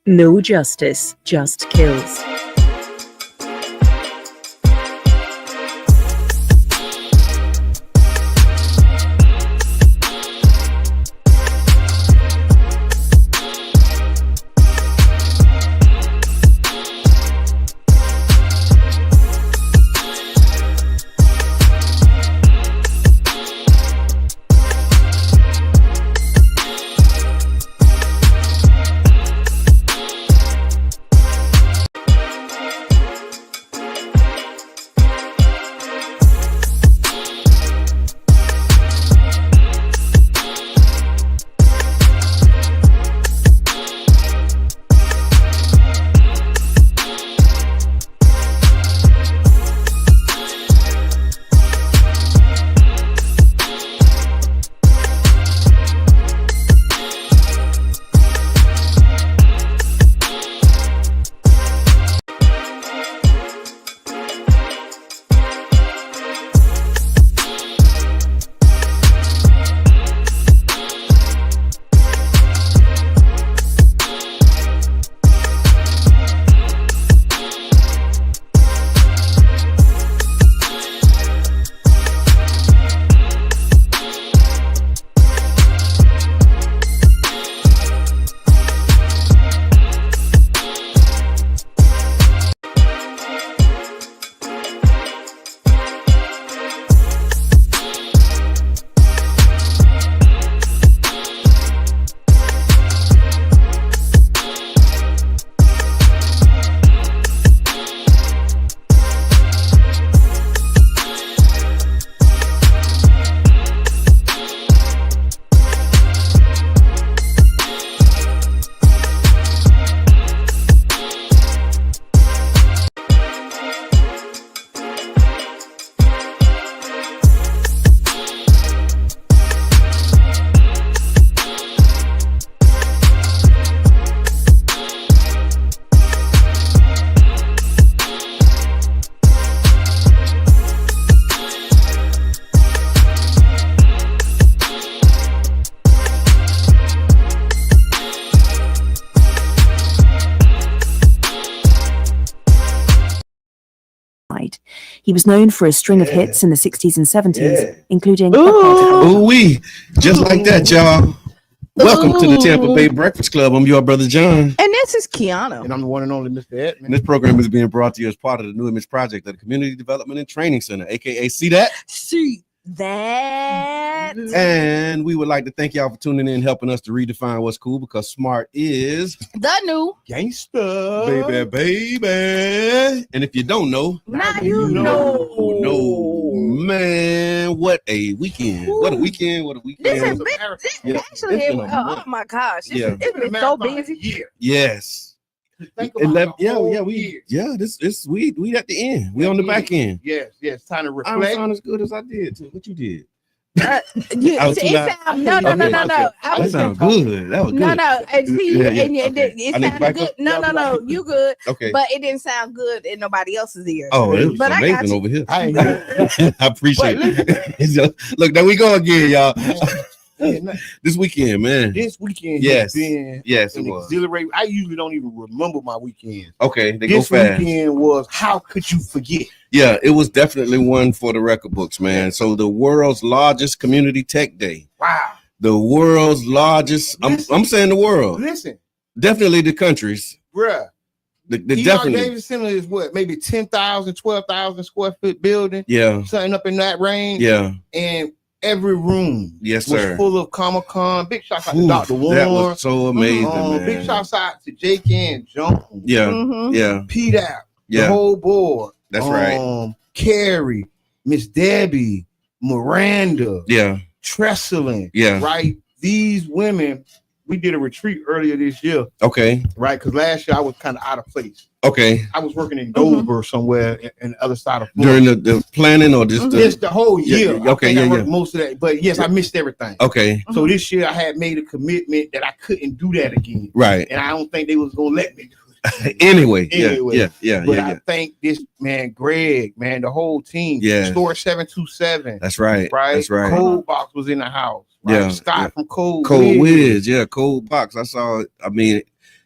No justice, just kills. He was known for a string of hits in the 60s and 70s, including... Ooh-wee. Just like that, y'all. Welcome to the Tampa Bay Breakfast Club. I'm your brother, John. And this is Kiana. And I'm the one and only Mr. Edmund. This program is being brought to you as part of the New Image Project of the Community Development and Training Center, a.k.a. See That? See That. And we would like to thank y'all for tuning in and helping us to redefine what's cool, because smart is the new gangster. Baby. And if you don't know, now you know. No, man, what a weekend. Ooh. What a weekend. This has been, oh my gosh. It's been so busy. Yes. Think about we at the end. We on the back end. Yes, time to reflect. I don't sound as good as I did too. What you did? No. That sounds good. That was good. No. And see, it sounded good. No, you good. Okay. But it didn't sound good in nobody else's ear. Oh, it was amazing over here. I appreciate it. Look, there we go again, y'all. This weekend, man. Yes, it was exhilarating. I usually don't even remember my weekends. Okay, they this go fast. Weekend was, how could you forget? Yeah, it was definitely one for the record books, man. Yeah. So the world's largest community tech day. Wow. The world's largest. I'm saying the world. Listen. Definitely the countries. Bruh. The definitely. Davis Center is what, maybe 10,000, 12,000 square foot building. Yeah. Something up in that range. Yeah. And every room was full of Comic-Con. Big shouts out to Dr. Warren. That was so amazing, man. Big shouts out to Jake and Jones. Yeah. Pete out. The whole board. That's right. Carrie, Miss Debbie, Miranda. Yeah. Tresselin. Yeah. Right? These women, we did a retreat earlier this year. Okay. Right? Because last year I was kind of out of place. Okay. I was working in Dover somewhere in the other side of Florida. During the planning or just the whole year. Yeah, okay, I worked most of that. But yes, I missed everything. Okay. So this year I had made a commitment that I couldn't do that again. Right. And I don't think they was gonna let me do it. Anyway. But I think this man, Greg, man, the whole team. Yeah. Store 727. That's right. That's right. Cold Box was in the house. Right? Yeah. Scott from Cold Wiz. Yeah, Cold Box. I saw it. I mean,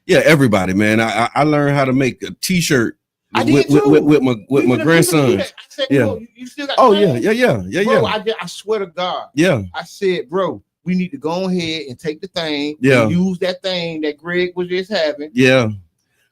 Yeah, everybody, man. I learned how to make a T-shirt I did with my grandson. Yeah. You still got oh yeah. Bro, I swear to God. Yeah. I said, bro, we need to go ahead and take the thing. Yeah. And use that thing that Greg was just having. Yeah.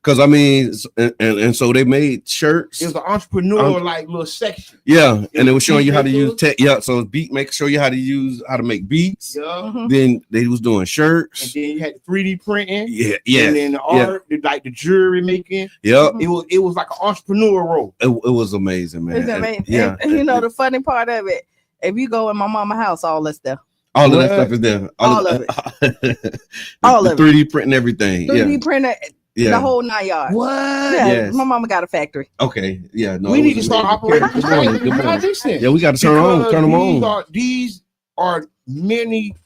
Because I mean, and so they made shirts. It was an entrepreneur like little section. Yeah, and it was showing you how to use tech. Yeah, so beat make show you how to make beats. Yeah. Then they was doing shirts. And then you had 3D printing. Yeah. And then the art, like the jewelry making. Yeah. It was like an entrepreneur role. It was amazing, man. It's amazing. Yeah. And you know the funny part of it, if you go in my mama's house, all that's there. All of that stuff is there. All of it. All of it. 3D printing everything. 3D printer. Yeah. The whole 9 yards. What? Yeah, yes. My mama got a factory. Okay. Yeah. No. We need to start operating. Yeah, we got to turn them on. These are many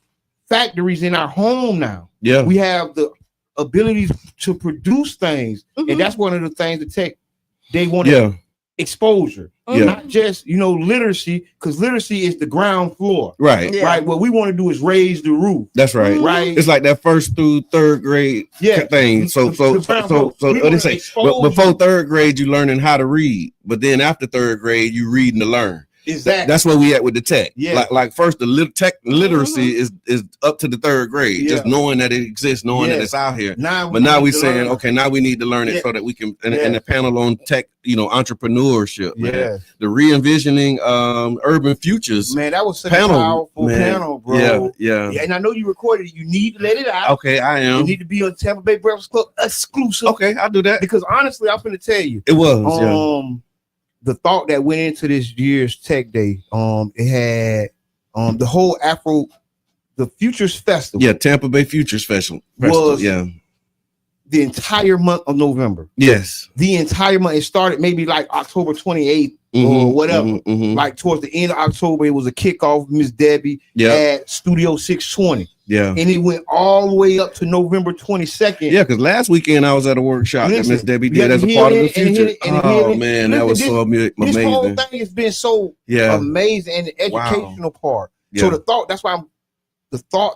factories in our home now. Yeah. We have the ability to produce things, and that's one of the things that tech they want. Exposure, not just literacy, because literacy is the ground floor, right? Right. What we want to do is raise the roof. That's right. Right. It's like that 1st through 3rd grade thing. So they say before 3rd grade you learning how to read, but then after 3rd grade you reading to learn. Exactly. That's where we at with the tech. Yeah. Like first the tech literacy is up to the 3rd grade, just knowing that it exists, knowing that it's out here. Now we saying, okay, now we need to learn it so that we can. And the panel on tech, entrepreneurship. Man. The re-envisioning urban futures. Man, that was such a powerful panel, bro. Yeah. And I know you recorded it. You need to let it out. Okay, I am. You need to be on Tampa Bay Breakfast Club exclusive. Okay, I'll do that. Because honestly, I'm going to tell you, it was. The thought that went into this year's Tech Day, it had the whole the Futures Festival. Yeah, Tampa Bay Futures Festival. Was the entire month of November. Yes. The entire month. It started maybe like October 28th or whatever. Like towards the end of October, it was a kickoff. Miss Debbie at Studio 620. Yeah. And it went all the way up to November 22nd. Yeah, because last weekend I was at a workshop that Miss Debbie did as a part of the future. Oh man, that was so amazing. This whole thing has been so amazing, and the educational part. So the thought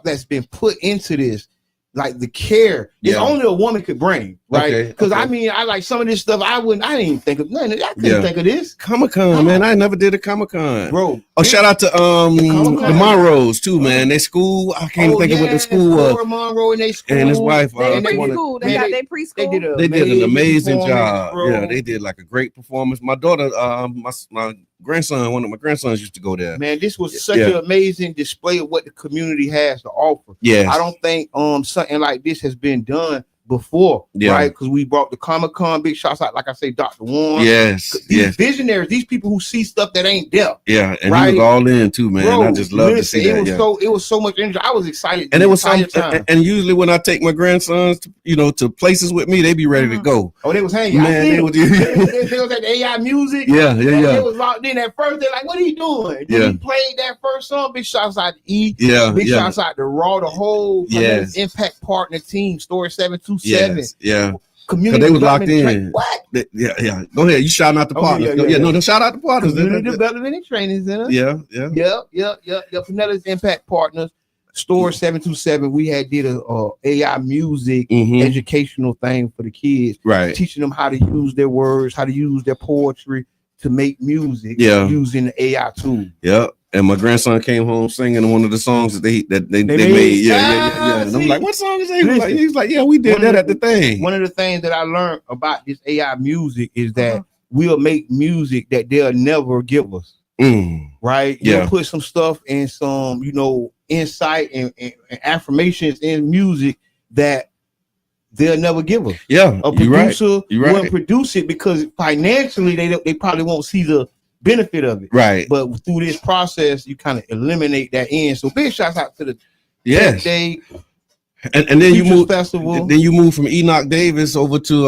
that's been put into this, like the care, is only a woman could bring, right? Because I mean, I like some of this stuff. I didn't even think of nothing. I couldn't think of this. Comic-Con, man. I never did a Comic-Con, bro. Oh, shout out to the Monroes too, man. They school. I can't even think of what the school was. Monroe and they school and his wife. They preschool. They got their preschool. They did an amazing job. Bro. Yeah, they did like a great performance. My daughter, my grandson, one of my grandsons used to go there. Man, this was such an amazing display of what the community has to offer. Yeah, I don't think something like this has been done before, right? Because we brought the Comic-Con, big shots out, like I say, Dr. Warren. These visionaries, these people who see stuff that ain't there. Yeah, and he was all in too, man. Bro, I just love to see that. It was so much energy. I was excited, and it was time. And usually when I take my grandsons, to places with me, they be ready to go. Oh, they was hanging. Man, they was at the AI music. Yeah. They was locked in at first. They're like, "What are you doing?" He played that first song. Big shots out to E. Big shots out to Raw. The whole Impact Partner team, Story 727. Community they was locked in. What? Yeah. Go ahead. You shouting out the partners. No, shout out the partners. Community Development and Training Center. Yep. Another Impact Partners. Store 727. We did a AI music educational thing for the kids. Right. Teaching them how to use their words, how to use their poetry to make music using the AI tool. Yep. And my grandson came home singing one of the songs that they made. Yeah. And I'm like, what song is that? He's like, yeah, we did that at the thing. One of the things that I learned about this AI music is that we'll make music that they'll never give us. Right? You'll put some stuff and some, insight and affirmations in music that they'll never give us. Yeah. A producer won't produce it because financially they probably won't see the benefit of it, right? But through this process, you kind of eliminate that end. So big shouts out to the day, and then you move festival. Then you move from Enoch Davis over to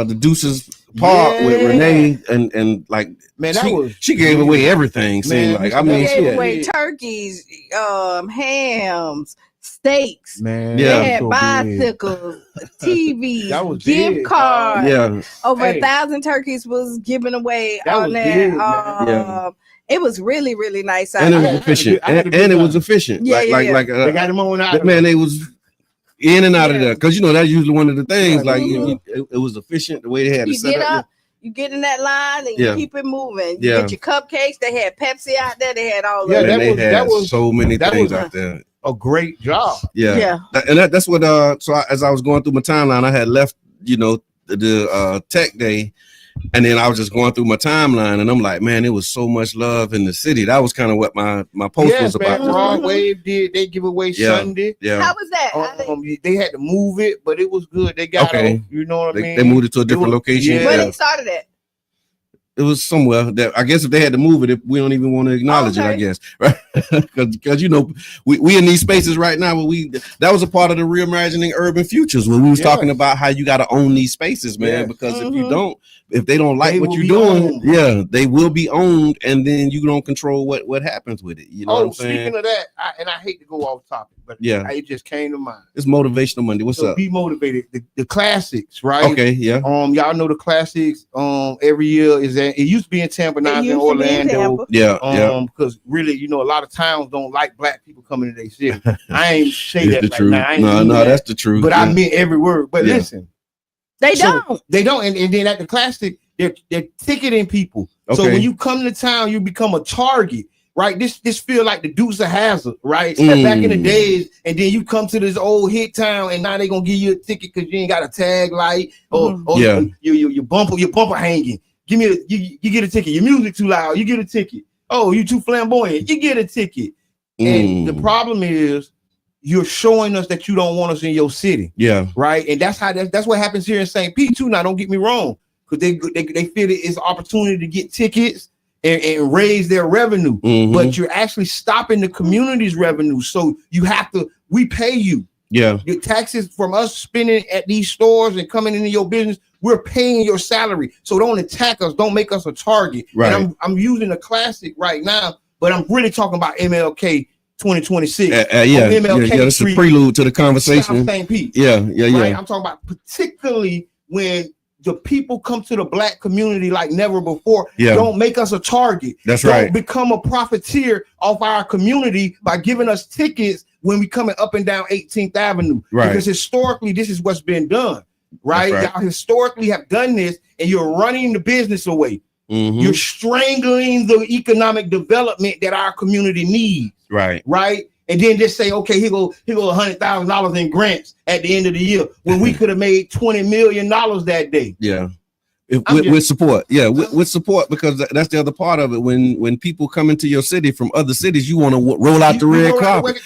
the Deuces Park with Renee and like man, she gave away everything. Seemed like she gave away turkeys, hams, steaks. Man, they had bicycles, TVs, gift cards. Yeah, over 1,000 turkeys was given away on there. It was really, really nice. And it was efficient. And it was efficient. They got them on out. Man, they was. in and out of there, because that's usually one of the things. Like it was efficient the way they had it set up. You get in that line and you keep it moving. You get your cupcakes. They had Pepsi out there. They had all of that. That was so many things out there. A great job. And that's what. As I was going through my timeline, I had left. The tech day. And then I was just going through my timeline, and I'm like, man, it was so much love in the city. That was kind of what my post was about. Broadway they give away Sunday. Yeah. How was that? They had to move it, but it was good. They got it. You know what I mean? They moved it to a different location. Where they started at? It was somewhere that I guess if they had to move it, we don't even want to acknowledge it, I guess, right? Because we in these spaces right now, but that was a part of the reimagining urban futures when we was talking about how you got to own these spaces, man. Because if they don't like what you're doing, they will be owned, and then you don't control what happens with it. You know what I'm saying? Speaking of that, I hate to go off topic, but it just came to mind. It's Motivational Monday. What's up? Be motivated. The classics, right? Okay, yeah. Y'all know the classics. Every year is it used to be in Tampa, now it's in Orlando. Because really, a lot of towns don't like black people coming to their city. I ain't say that right now. No, that's the truth. But I meant every word. But listen. They don't. And then at the classic, they're ticketing people. Okay. So when you come to town, you become a target, right? This feel like the Dukes of Hazzard, right? Back in the days, and then you come to this old hit town, and now they're gonna give you a ticket because you ain't got a tag light or your bumper hanging. You get a ticket. Your music too loud, you get a ticket. Oh, you too flamboyant, you get a ticket. And the problem is, you're showing us that you don't want us in your city. Yeah. Right. And that's what happens here in St. Pete too. Now, don't get me wrong, because they feel it's an opportunity to get tickets and raise their revenue. But you're actually stopping the community's revenue. So we pay you. Yeah. Your taxes from us spending at these stores and coming into your business, we're paying your salary. So don't attack us. Don't make us a target. Right. And I'm using a classic right now, but I'm really talking about MLK 2026. That's a prelude to the conversation. St. Pete. Right? I'm talking about particularly when the people come to the black community like never before. Don't make us a target. That's Don't become a profiteer off our community by giving us tickets when we coming up and down 18th Avenue. Right. Because historically, this is what's been done. Right? Y'all historically have done this, and you're running the business away. You're strangling the economic development that our community needs. Right. And then just say, okay, here go $100,000 in grants at the end of the year when we could have made $20 million that day. Yeah. With support. With support, because that's the other part of it. When people come into your city from other cities, you want to roll out the red carpet.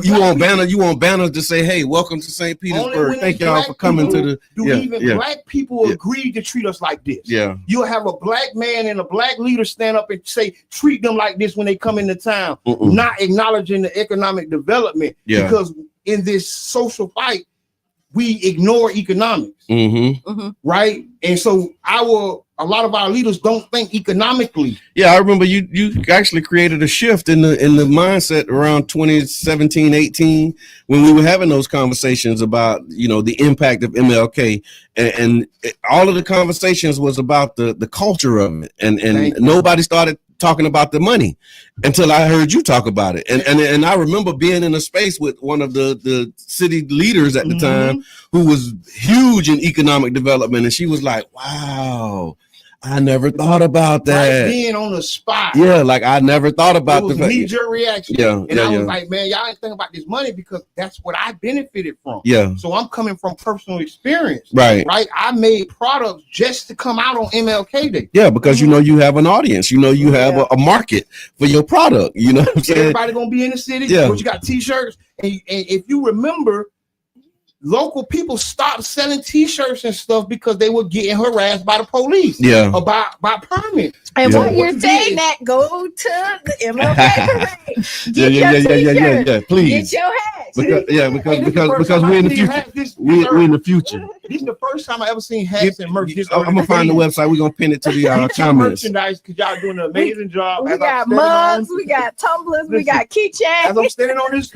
You want banners to say, hey, welcome to St. Petersburg. Thank y'all for coming to the black people agree to treat us like this. You'll have a black man and a black leader stand up and say, treat them like this when they come into town, not acknowledging the economic development. Because in this social fight, we ignore economics, right? And so a lot of our leaders don't think economically. Yeah, I remember you actually created a shift in the mindset around 2017, 18, when we were having those conversations about the impact of MLK, and all of the conversations was about the culture of it, and nobody started talking about the money until I heard you talk about it. And I remember being in a space with one of the city leaders at the time who was huge in economic development. And she was like, wow, I never thought about that. Right, being on the spot. Yeah, like I never thought about the knee-jerk reaction. Yeah, and I was like, man, y'all ain't thinking about this money because that's what I benefited from. Yeah. So I'm coming from personal experience. Right. I made products just to come out on MLK Day. Yeah, because you have an audience. You have a market for your product. You know what I'm saying? Everybody gonna be in the city. Yeah. But you got t-shirts. And if you remember, local people stopped selling t-shirts and stuff because they were getting harassed by the police. Yeah. By permits. And while you're saying that, go to the MLK parade. Get your t-shirt. Please. Get your hat. Because we're in the future. We're in the future. This is the first time I ever seen hats and merch. I'm gonna find the website. We're gonna pin it to the comments. Merchandise, because y'all doing an amazing job. We got mugs, we got tumblers, we got keychains. As I'm standing on this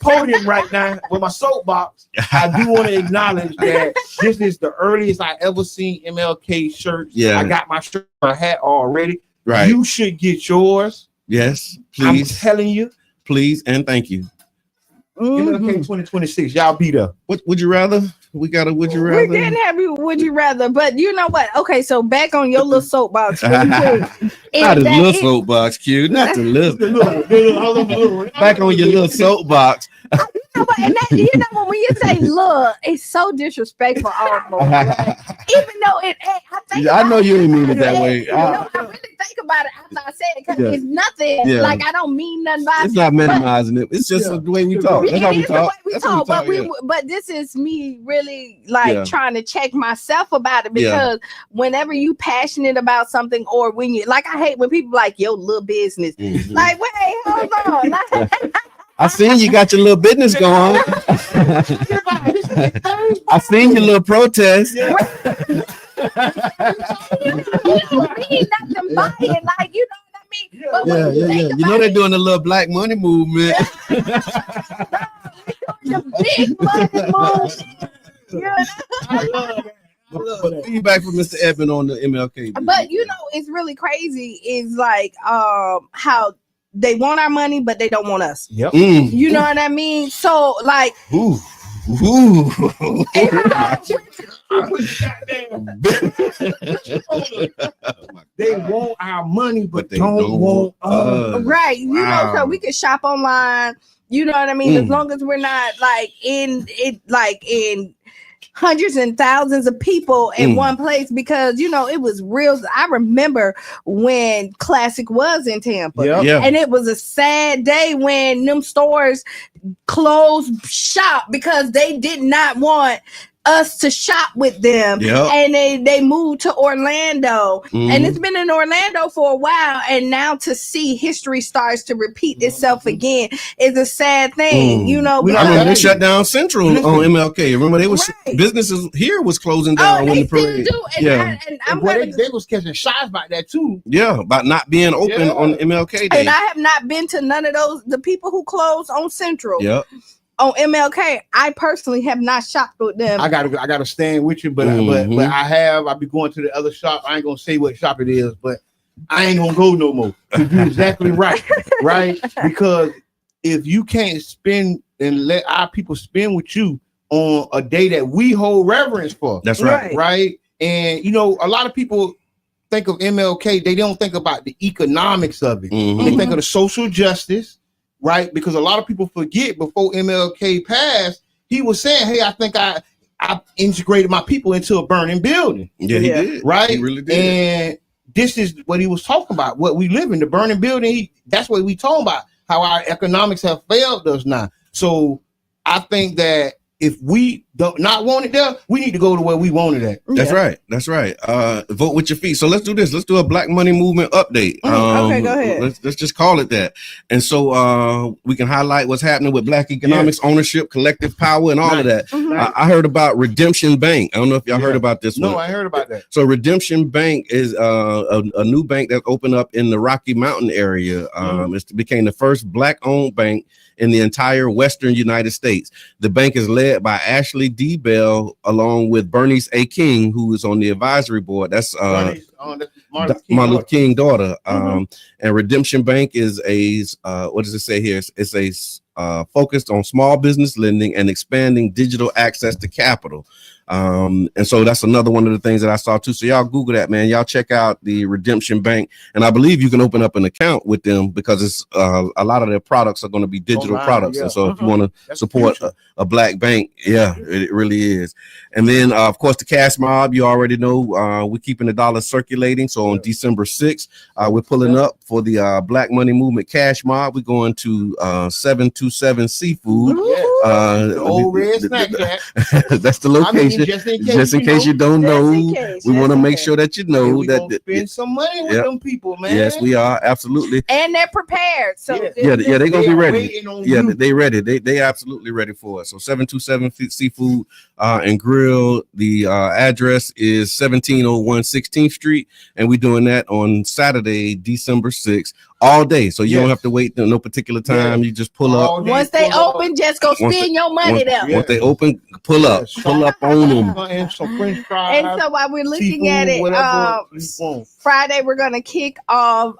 podium right now with my soapbox, I do want to acknowledge that this is the earliest I ever seen MLK shirts. Yeah, I got my shirt, my hat already. Right, you should get yours. Yes, please. I'm telling you, please and thank you. MLK 2026. Y'all be there. What would you rather? We got a would you rather? We didn't have you would you rather, but you know what? Okay, so back on your little soapbox. Really quick. Not a little soapbox, Q. Not the little. Back on your little soapbox. You know what? And that, you know when you say look, it's so disrespectful almost. Even though I know you didn't mean it that way. I really think about it after I said it because it's nothing. Like I don't mean nothing by it. It's not minimizing it. It's just the way we talk. That's how we talk. But this is me really like trying to check myself about it because whenever you passionate about something or when you like, I hate when people like your little business. Like, wait, hold on. I seen you got your little business going. I seen your little protest. You mean nothing by it, like you know what I mean? But You know they're doing the little black money movement. The big money movement. Feedback from Mr. Edmond on the MLK. But you know, it's really crazy. Is like how they want our money, but they don't want us. Yep. You know what I mean? So like, they want our money, but they don't want us. Right. You know, so we can shop online. You know what I mean? As long as we're not like in hundreds and thousands of people in one place, because you know it was real. I remember when Classic was in Tampa, and it was a sad day when them stores closed shop because they did not want us to shop with them, and they moved to Orlando, and it's been in Orlando for a while, and now to see history starts to repeat itself again is a sad thing, you know. I remember they shut down Central on MLK. Remember they was businesses here was closing down when the parade. They was catching shots about that too. Yeah, about not being open on MLK Day. And I have not been to none of those. The people who closed on Central. On MLK, I personally have not shopped with them. I gotta stand with you, but I'll be going to the other shop. I ain't gonna say what shop it is, but I ain't gonna go no more. You're exactly right, right? Because if you can't spend and let our people spend with you on a day that we hold reverence for, that's right, right? And you know, a lot of people think of MLK, they don't think about the economics of it. They think of the social justice. Right, because a lot of people forget before MLK passed, he was saying, "Hey, I think I integrated my people into a burning building." Yeah, he did. Right, he really did. And this is what he was talking about. What we live in, the burning building. That's what we talking about. How our economics have failed us now. So I think that if we don't not want it there, we need to go to where we want it at. That's right. That's right. Vote with your feet. So let's do this. Let's do a Black Money Movement update. Okay, go ahead. Let's just call it that. And so we can highlight what's happening with Black economics, ownership, collective power, and all of that. I heard about Redemption Bank. I don't know if y'all heard about this one. No, I heard about that. So Redemption Bank is a new bank that opened up in the Rocky Mountain area. It became the first Black-owned bank in the entire Western United States. The bank is led by Ashley D. Bell, along with Bernice A. King, who is on the advisory board. That's Martin Luther King daughter. And Redemption Bank is a what does it say here? It's a focused on small business lending and expanding digital access to capital. And so that's another one of the things that I saw too. So y'all Google that, man. Y'all check out the Redemption Bank, and I believe you can open up an account with them because it's a lot of their products are going to be digital products. And so if you want to support a Black bank, it really is. And then of course the cash mob, you already know, we're keeping the dollar circulating. So on December 6th, we're pulling up for the Black Money Movement cash mob. We're going to 727 Seafood. Old red snack shack. That's the location. Just in case you don't know, we want to make sure that you know that spend some money with them people, man. Yes, we are, absolutely. And they're prepared. So they're gonna be ready. Yeah, they ready. They absolutely ready for it. So 727 Seafood and Grill. The address is 1701 16th Street, and we're doing that on Saturday, December 6th. all day. So you don't have to wait no particular time. You just pull up. Once they open, just go spend your money there. Once they open, pull up on them. And some French fries. And so while we're looking at it, Friday we're gonna kick off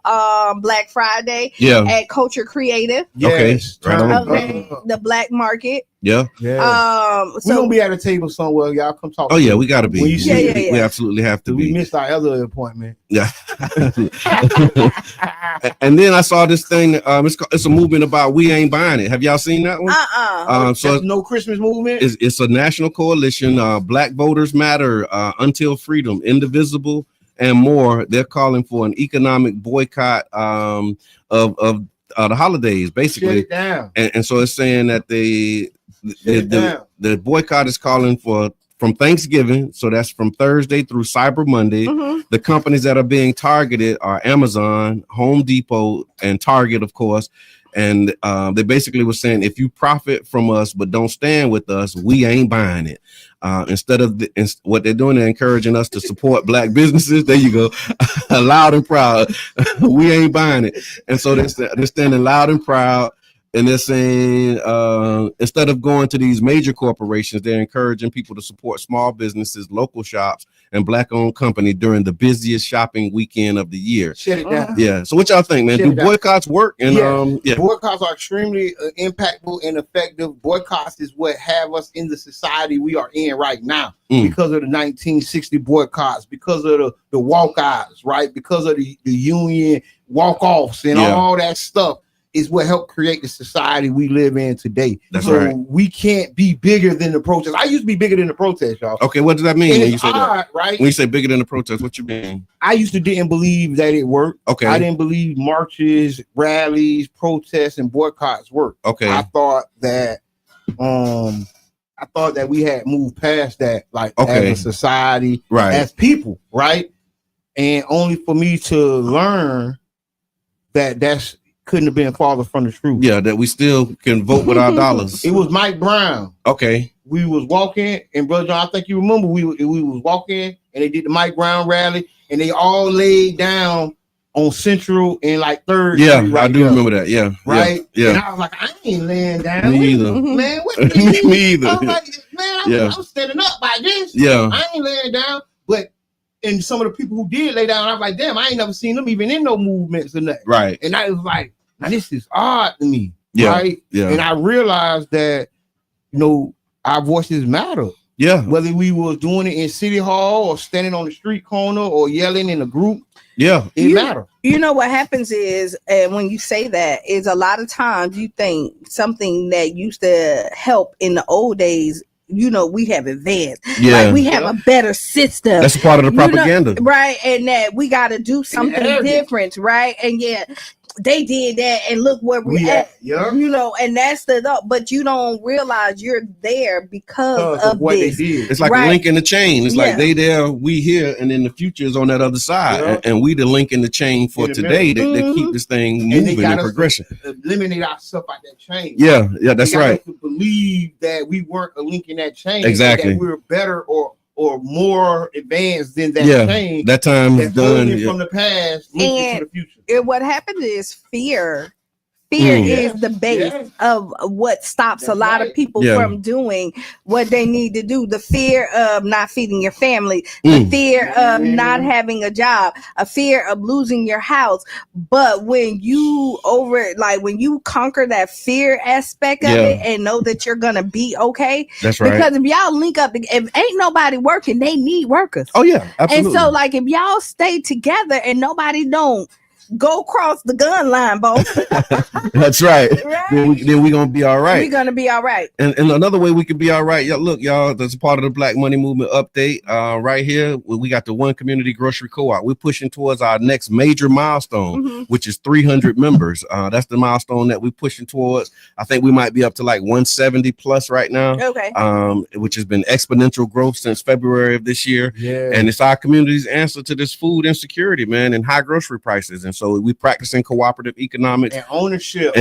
Black Friday at Culture Creative. Yes. Okay. The Black Market. Yeah. So we're gonna be at a table somewhere. Y'all come talk. Oh yeah, we gotta be. We absolutely have to be. We missed our other appointment. Yeah. And then I saw this thing. It's a movement about we ain't buying it. Have y'all seen that one? So no Christmas movement. It's a national coalition. Black Voters Matter, Until Freedom, Indivisible, and more. They're calling for an economic boycott of the holidays, basically. Shut it down. And so it's saying that the boycott is calling for from Thanksgiving, so that's from Thursday through Cyber Monday. The companies that are being targeted are Amazon, Home Depot, and Target, of course. And they basically were saying, if you profit from us but don't stand with us, we ain't buying it. Instead of what they're doing, they're encouraging us to support Black businesses. There you go, loud and proud. We ain't buying it. And so they're standing loud and proud. And they're saying instead of going to these major corporations, they're encouraging people to support small businesses, local shops, and Black-owned company during the busiest shopping weekend of the year. Shut it down. Yeah. So what y'all think, man? Do boycotts work? And boycotts are extremely impactful and effective. Boycotts is what have us in the society we are in right now because of the 1960 boycotts, because of the walkouts, right? Because of the union walk-offs and all that stuff. Is what helped create the society we live in today. That's right. We can't be bigger than the protest. I used to be bigger than the protest, y'all. Okay, what does that mean when you say that? Right? When you say bigger than the protest, what you mean? I used to didn't believe that it worked. Okay. I didn't believe marches, rallies, protests, and boycotts worked. Okay. I thought that we had moved past that, like as a society, as people, right? And only for me to learn that's couldn't have been farther from the truth. Yeah, that we still can vote with our dollars. It was Mike Brown. Okay. We was walking, and Brother John, I think you remember we was walking, and they did the Mike Brown rally, and they all laid down on Central and like Third. Yeah, Street I do remember that. Yeah, right. Yeah. And I was like, I ain't laying down. Me either. Man, what me either. I was like, man, I'm standing up by this. Yeah, I ain't laying down, but. And some of the people who did lay down, I was like, damn, I ain't never seen them even in no movements or nothing. Right. And I was like, now this is odd to me. Yeah. Right. Yeah. And I realized that, our voices matter. Yeah. Whether we was doing it in City Hall or standing on the street corner or yelling in a group. Yeah. It matters. You know what happens is, when you say that, is a lot of times you think something that used to help in the old days, we have advanced. Yeah. Like we have a better system. That's a part of the propaganda. Right. And that we got to do something different. Right. And they did that and look where we at. Yeah. And that's but you don't realize you're there because of what this. They did. It's like a link in the chain. It's like they there, we here, and then the future is on that other side. And we the link in the chain for today that keep this thing moving and progression. Eliminate ourselves out that chain. Yeah, that's right. To believe that we weren't a link in that chain. Exactly. That we're better or more advanced than that chain. That time is done. From the past, looking to the future. And what happens is fear. Fear is the base of what stops a lot of people from doing what they need to do. The fear of not feeding your family, the fear of not having a job, a fear of losing your house. But when you when you conquer that fear aspect of it and know that you're gonna be okay. That's right. Because if y'all link up, if ain't nobody working, they need workers. Oh yeah, absolutely. And so if y'all stay together and nobody don't go across the gun line, both. That's right. Then we're gonna be all right. We're gonna be all right. And another way we could be all right, look, y'all, that's a part of the Black Money Movement update. Right here, we got the One Community Grocery Co-op. We're pushing towards our next major milestone, which is 300 members. That's the milestone that we're pushing towards. I think we might be up to like 170 plus right now. Okay. Which has been exponential growth since February of this year. Yeah. And it's our community's answer to this food insecurity, man, and high grocery prices. And so we practicing cooperative economics and ownership.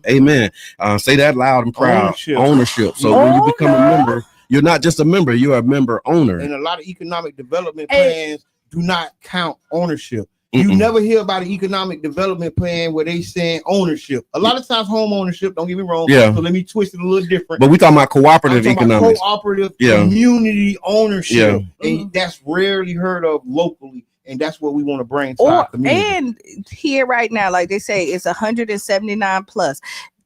Amen. Say that loud and proud. Ownership. So when you become a member, you're not just a member, you're a member owner. And a lot of economic development plans do not count ownership. You never hear about an economic development plan where they saying ownership. A lot of times home ownership, don't get me wrong. Yeah. So let me twist it a little different. But we talking about cooperative economics. Cooperative community ownership. And that's rarely heard of locally. And that's what we want to bring to our community. And here right now, like they say, it's 179 plus.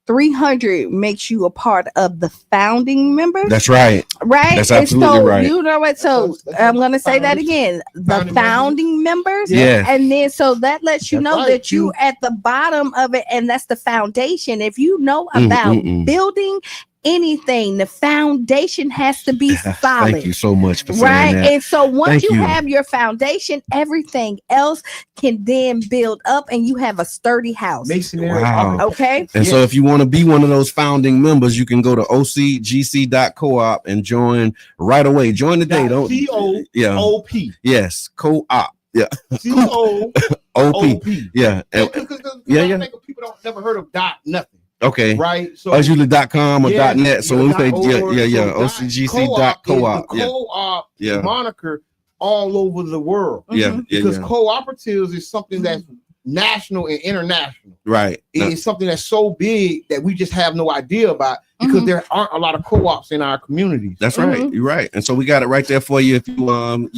300 makes you a part of the founding members. That's right. Right. That's absolutely right. You know what? So I'm going to say that again. The founding members. Yeah. And then so that lets you know that you at the bottom of it, and that's the foundation. If you know about building anything, the foundation has to be solid. Thank you so much for saying that. And so once you have your foundation, everything else can then build up, and you have a sturdy house. Wow. Okay. And so if you want to be one of those founding members, you can go to ocgc.coop and join right away. Join today. Don't C-O-O-P. Yes, co-op. Yeah. C-O-O-P. Yeah. I think people don't never heard of nothing. Okay. Right. So it's usually .com or .net. So when we say ocgc.coop. Co-op moniker all over the world. Because cooperatives is something that's national and international. Right. It's something that's so big that we just have no idea about, because there aren't a lot of co-ops in our communities. That's right. You're right. And so we got it right there for you. If you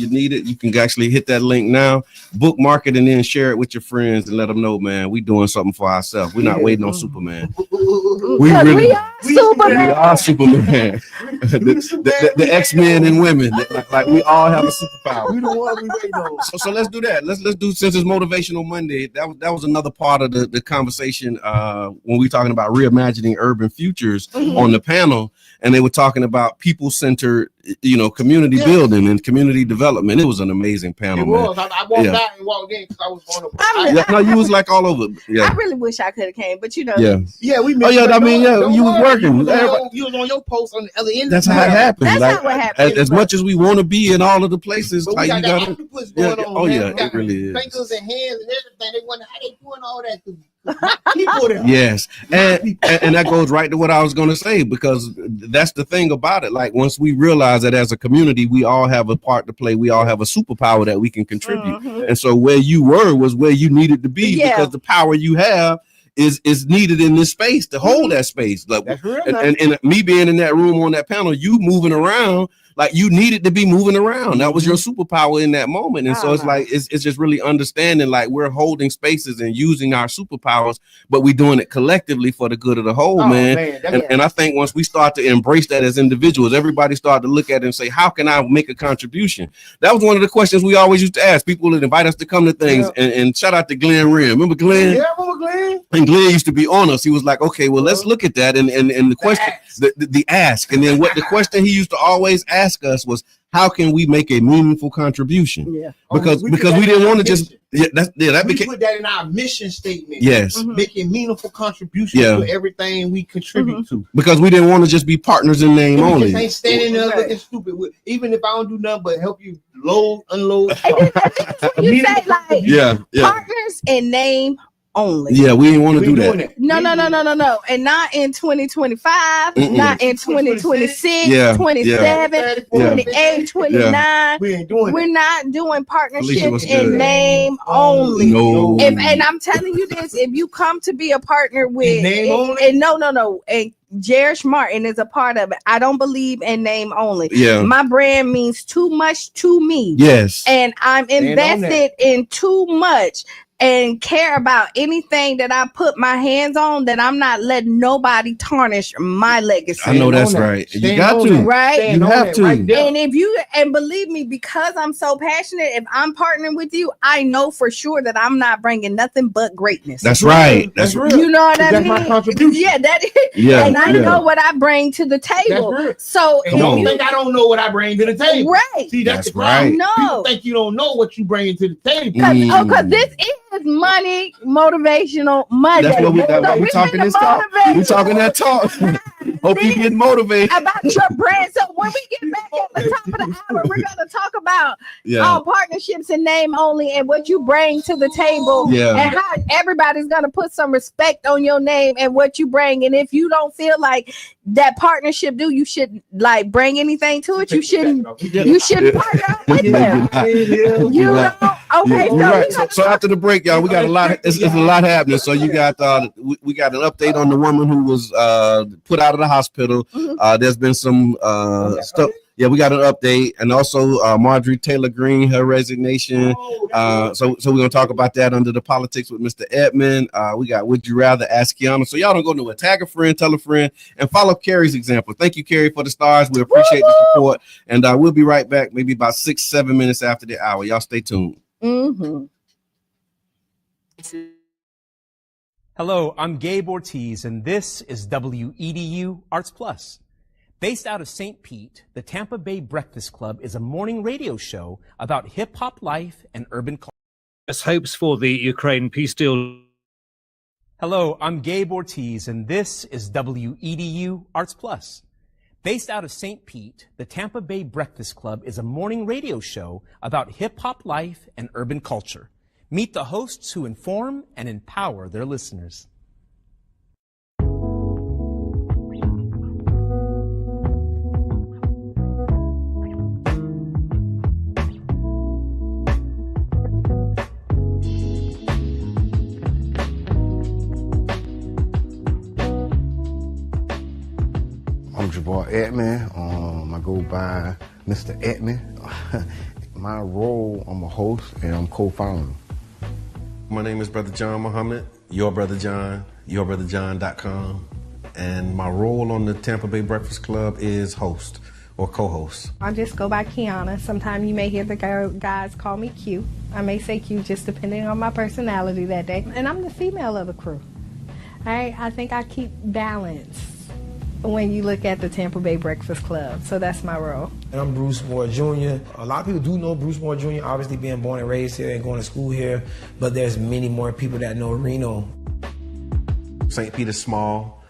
need it, you can actually hit that link now, bookmark it, and then share it with your friends and let them know, man, we doing something for ourselves. We're not waiting on Superman. We are Superman. the X-Men and women. Like we all have a superpower. We don't want to be waiting on. So let's do that. Let's do, since it's Motivational Monday, that was another part of the conversation when we talking about reimagining urban futures on the panel, and they were talking about people-centered, community building and community development. It was an amazing panel. It was. I walked out and walked in because I was going to. No, you was like all over. Yeah. I really wish I could have came, but we met. I mean, you was working. You was on your post on the other end. That's how it happened. That's how it happened. As much as we want to be in all of the places, but like you got octopus going on. Oh yeah, it really is. Fingers and hands and everything. They wonder how they doing all that. People there. Yes, and that goes right to what I was going to say, because that's the thing about it. Like, once we realize that as a community, we all have a part to play, we all have a superpower that we can contribute. And so where you were was where you needed to be, because the power you have is needed in this space to hold that space. Like, and me being in that room on that panel, you moving around. Like, you needed to be moving around. That was your superpower in that moment. And so it's like, it's just really understanding, like, we're holding spaces and using our superpowers, but we're doing it collectively for the good of the whole, man. And I think once we start to embrace that as individuals, everybody started to look at it and say, how can I make a contribution? That was one of the questions we always used to ask people that invite us to come to things. And shout out to Glenn Wren. Remember Glenn? Yeah, I remember Glenn. And Glenn used to be on us. He was like, okay, well, let's look at that. And the question, the ask. And then what the question he used to always ask us was, how can we make a meaningful contribution? Because we didn't want to just that became, put that in our mission statement. Yes. Making meaningful contributions to everything we contribute to. Because we didn't want to just be partners in name only. Just ain't standing there looking stupid. Even if I don't do nothing but help you load, unload. You say like partners in name only. Yeah, we didn't want to do that. No. And not in 2025, not in 2026, 27, 28, 29. We're not doing partnerships in name only. No. And I'm telling you this, if you come to be a partner with name only? And no. And Jerish Martin is a part of it. I don't believe in name only. Yeah. My brand means too much to me. Yes. And I'm invested in too much and care about anything that I put my hands on, that I'm not letting nobody tarnish my legacy. I know that's right. You got to. Right? You have to. And believe me, because I'm so passionate, if I'm partnering with you, I know for sure that I'm not bringing nothing but greatness. That's right. That's real. You know what I mean? That's my contribution. Yeah, that is. Yeah, and I know what I bring to the table. That's real. So and don't think I don't know what I bring to the table. Right. See, that's right. No. People think you don't know what you bring to the table. Because this is money, motivational Monday. That's what we talking this talk. We talking that talk. Hope you get motivated about your brand. So when we get back at the top of the hour, we're gonna talk about partnerships in name only and what you bring to the table, and how everybody's gonna put some respect on your name and what you bring. And if you don't feel like that partnership you should like bring anything to it, you shouldn't partner with them. You know. Okay, right. So after the break, y'all, we got a lot. It's a lot happening. So you got we got an update on the woman who was put out of the hospital. There's been some stuff. Yeah, we got an update, and also Marjorie Taylor Greene, her resignation. So we're gonna talk about that under the politics with Mr. Edmond. We got Would You Rather, Ask Kiana. So y'all don't go nowhere. Tag a friend, tell a friend, and follow Carrie's example. Thank you, Carrie, for the stars. We appreciate the support, and we'll be right back. Maybe about 6-7 minutes after the hour. Y'all stay tuned. Hello, I'm Gabe Ortiz, and this is WEDU Arts Plus. Based out of St. Pete, the Tampa Bay Breakfast Club is a morning radio show about hip-hop life and urban culture. Best hopes for the Ukraine peace deal. Hello, I'm Gabe Ortiz, and this is WEDU Arts Plus. Based out of St. Pete, the Tampa Bay Breakfast Club is a morning radio show about hip-hop life and urban culture. Meet the hosts who inform and empower their listeners. I'm Jabbar Edmond. I go by Mr. Edmond. My role, I'm a host and I'm co-founder. My name is Brother John Muhammad, Your Brother John, YourBrotherJohn.com. And my role on the Tampa Bay Breakfast Club is host or co-host. I just go by Kiana. Sometimes you may hear the guys call me Q. I may say Q just depending on my personality that day. And I'm the female of the crew. All right, I think I keep balance when you look at the Tampa Bay Breakfast Club. So that's my role. And I'm Bruce Moore Jr. A lot of people do know Bruce Moore Jr., obviously being born and raised here and going to school here, but there's many more people that know Reno. St. Pete is small,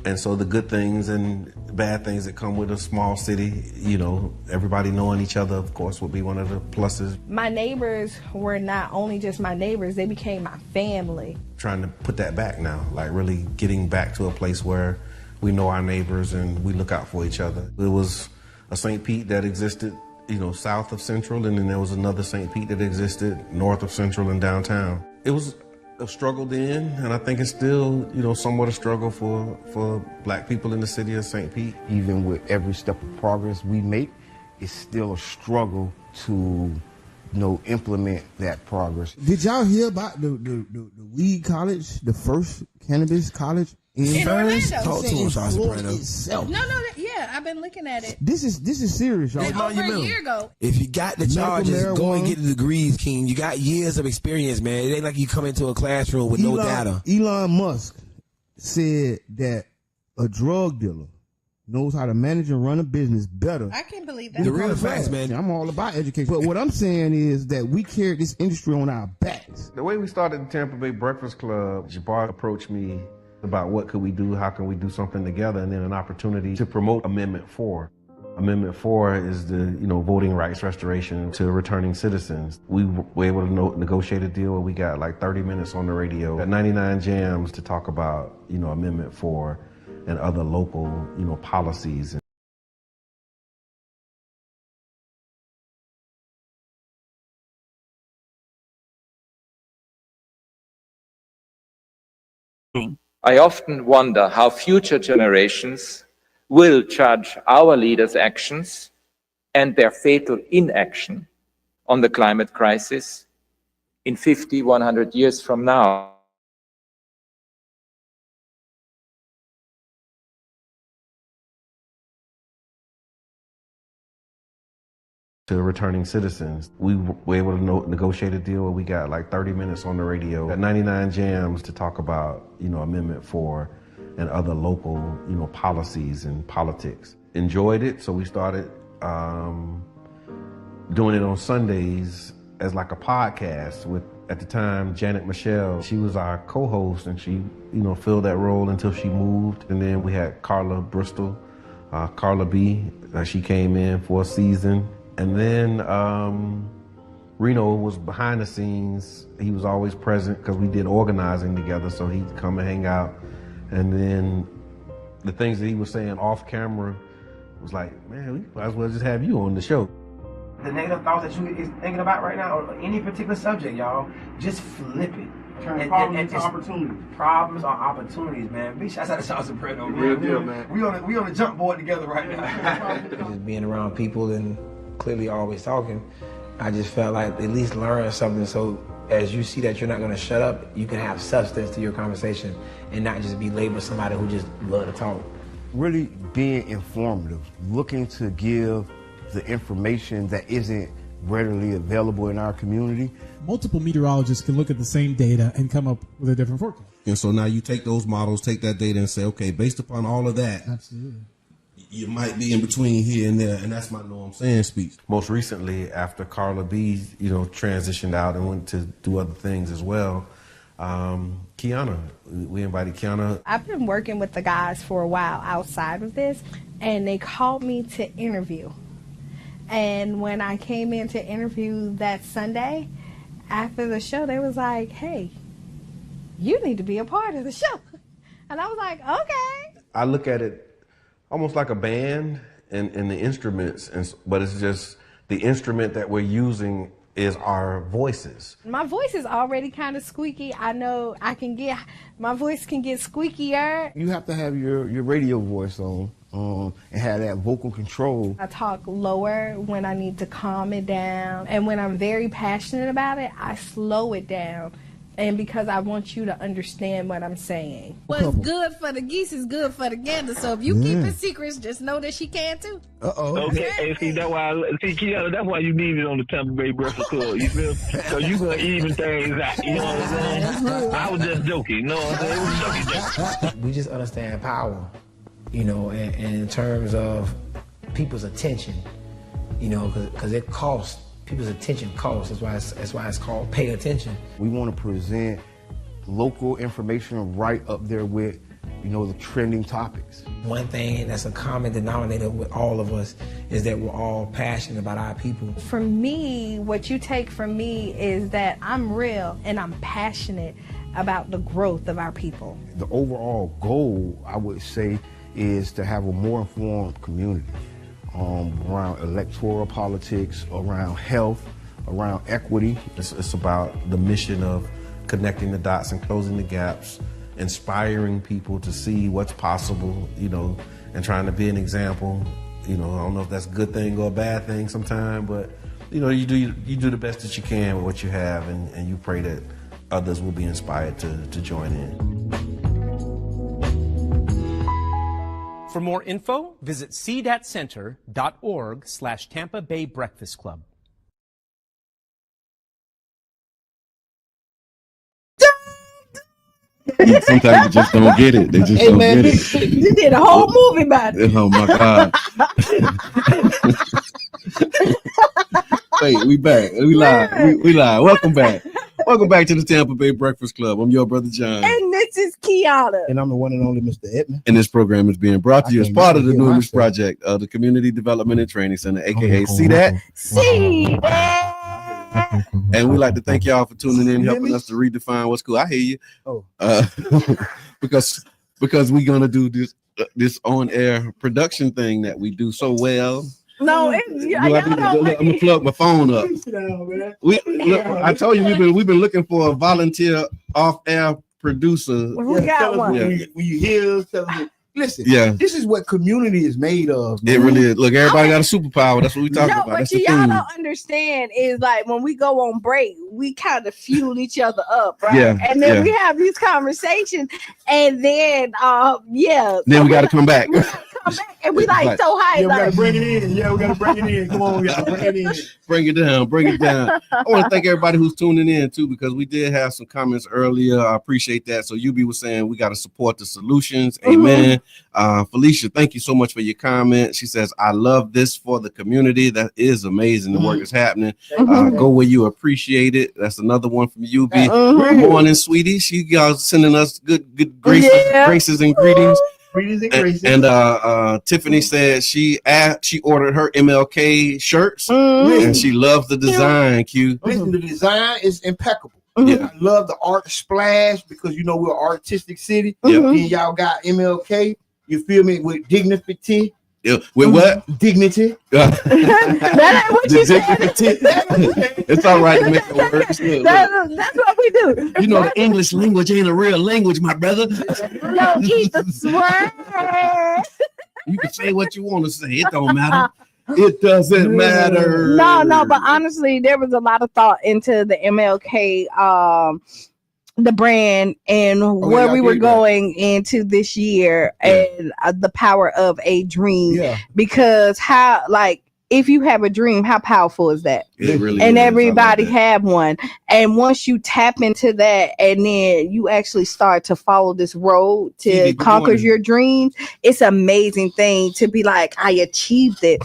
and so the good things and bad things that come with a small city, you know, everybody knowing each other, of course, would be one of the pluses. My neighbors were not only just my neighbors, they became my family. Trying to put that back now, like really getting back to a place where we know our neighbors and we look out for each other. It was a St. Pete that existed, you know, south of Central, and then there was another St. Pete that existed north of Central and downtown. It was a struggle then, and I think it's still, you know, somewhat a struggle for Black people in the city of St. Pete. Even with every step of progress we make, it's still a struggle to, you know, implement that progress. Did y'all hear about the weed college, the first cannabis college? In Orlando. Talk to him, Soprano. No, yeah, I've been looking at it. This is serious, y'all. Over a year ago. If you got the charges, go and get the degrees, King. You got years of experience, man. It ain't like you come into a classroom with no data. Elon Musk said that a drug dealer knows how to manage and run a business better. I can't believe that. The real facts, man. I'm all about education. But what I'm saying is that we carry this industry on our backs. The way we started the Tampa Bay Breakfast Club, Jabbar approached me about what could we do, how can we do something together, and then an opportunity to promote Amendment 4. Amendment 4 is the, you know, voting rights restoration to returning citizens. We were able to negotiate a deal where we got like 30 minutes on the radio at 99 Jams to talk about, you know, Amendment 4 and other local, you know, policies. I often wonder how future generations will judge our leaders' actions and their fatal inaction on the climate crisis in 50, 100 years from now. To returning citizens. We were able to negotiate a deal where we got like 30 minutes on the radio at 99 Jams to talk about, you know, Amendment 4 and other local, you know, policies and politics. Enjoyed it, so we started doing it on Sundays as like a podcast with, at the time, Janet Michelle. She was our co-host, and she, you know, filled that role until she moved. And then we had Carla Bristol, Carla B. She came in for a season. And then Reno was behind the scenes. He was always present because we did organizing together, so he'd come and hang out. And then the things that he was saying off camera was like, man, we might as well just have you on the show. the negative thoughts that you is thinking about right now, or any particular subject, y'all, just flip it. Turn problems into opportunities. Problems are opportunities, man. Big shouts out to Sauce and Bread, man. Real deal, man. We on the jump board together right now. Just being around people and clearly always talking, I just felt like at least learn something. So as you see that you're not going to shut up, you can have substance to your conversation and not just be labeled somebody who just love to talk. Really being informative, looking to give the information that isn't readily available in our community. Multiple meteorologists can look at the same data and come up with a different forecast. And so now you take those models, take that data and say, okay, based upon all of that, absolutely, you might be in between here and there. And that's my know what I'm saying speech. Most recently, after Carla B, transitioned out and went to do other things as well, Kiana, we invited Kiana. I've been working with the guys for a while outside of this, and they called me to interview. And when I came in to interview that Sunday, after the show, they was like, hey, you need to be a part of the show. And I was like, okay. I look at it almost like a band and the instruments, but it's just the instrument that we're using is our voices. My voice is already kind of squeaky. I know my voice can get squeakier. You have to have your radio voice on. And have that vocal control. I talk lower when I need to calm it down. And when I'm very passionate about it, I slow it down. And because I want you to understand what I'm saying. What's good for the geese is good for the gander. So if you keep it secrets, just know that she can too. Okay, hey, see, that's why you need it on the Tampa Bay Breakfast Club. You feel? So you gonna even things out. You know what I'm saying? I was just joking. You know what I'm saying? It was joking. We just understand power. And in terms of people's attention, because it costs, people's attention costs. That's why it's called pay attention. We want to present local information right up there with, the trending topics. One thing that's a common denominator with all of us is that we're all passionate about our people. For me, what you take from me is that I'm real and I'm passionate about the growth of our people. The overall goal, I would say, is to have a more informed community around electoral politics, around health, around equity. It's about the mission of connecting the dots and closing the gaps, inspiring people to see what's possible, and trying to be an example. I don't know if that's a good thing or a bad thing sometimes, but you do the best that you can with what you have, and you pray that others will be inspired to join in. For more info, visit cdatcenter.org/Tampa Bay Breakfast Club. Sometimes you just don't get it. They just don't get it. You did a whole movie about it. Oh my God. Wait, we back. We live. We live. Welcome back. Welcome back to the Tampa Bay Breakfast Club. I'm your brother John. And this is Kiana. And I'm the one and only Mr. Edmond. And this program is being brought to you as part of the Newlands Project of the Community Development and Training Center, aka See That? See That. And we'd like to thank y'all for tuning in, helping us to redefine what's cool. I hear you. Because we're gonna do this on-air production thing that we do so well. No, I'm gonna plug my phone up. I told you we've been looking for a volunteer off-air producer. We got one. When you hear something. Listen, this is what community is made of. Man. It really is. Look, everybody got a superpower. That's what we talking about. That's y'all don't understand is like when we go on break, we kind of fuel each other up, right? Yeah, and then we have these conversations, and then then we got to come back. And we like so high. We gotta bring it in. We gotta bring it in. Come on, we gotta bring it in. Bring it down. Bring it down. I want to thank everybody who's tuning in too, because we did have some comments earlier. I appreciate that. So UB was saying we got to support the solutions. Amen. Felicia, thank you so much for your comment. She says, I love this for the community. That is amazing. The work is happening. Go where you appreciate it. That's another one from UB. Good morning, sweetie. She sending us good graces and greetings. And Tiffany said she ordered her MLK shirts and she loves the design. Listen, the design is impeccable. I love the art splash because we're an artistic city. And y'all got MLK. You feel me? With dignity. With what? Dignity. That ain't what you said. It's all right to make it work. That's what we do. You know, the English language ain't a real language, my brother. No, eat the swear. You can say what you want to say. It don't matter. It doesn't matter. No, but honestly, there was a lot of thought into the MLK, the brand, and where we were going into this year, and the power of a dream. Yeah. Because if you have a dream, how powerful is that? It really and is. everybody have one. And once you tap into that, and then you actually start to follow this road to conquer your dreams, it's an amazing thing to be like, I achieved it.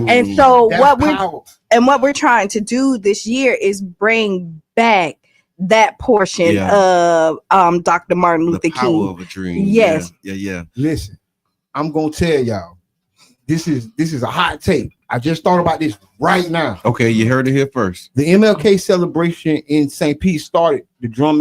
And so what we're trying to do this year is bring back that portion of Dr. Martin Luther King. The power of a dream. Yes. Yeah. Listen, I'm gonna tell y'all, this is a hot take. I just thought about this right now. Okay, you heard it here first. The MLK celebration in St. Pete started the drum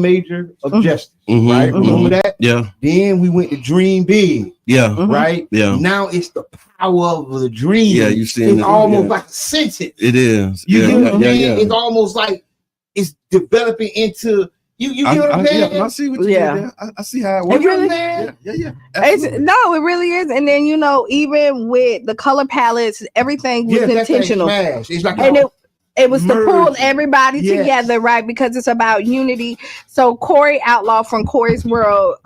major of justice, right? Remember that? Yeah. Then we went to Dream Big. Yeah. Right? Yeah. Now it's the power of the dream. Yeah, you see it's almost like a sentence. It is. You get what I mean? It's almost like it's developing into you get what I'm saying? I see what you did there. I see how it works. It really, it really is. And then even with the color palettes, everything was intentional. It's like it was to pull everybody together, right? Because it's about unity. So Corey Outlaw from Corey's World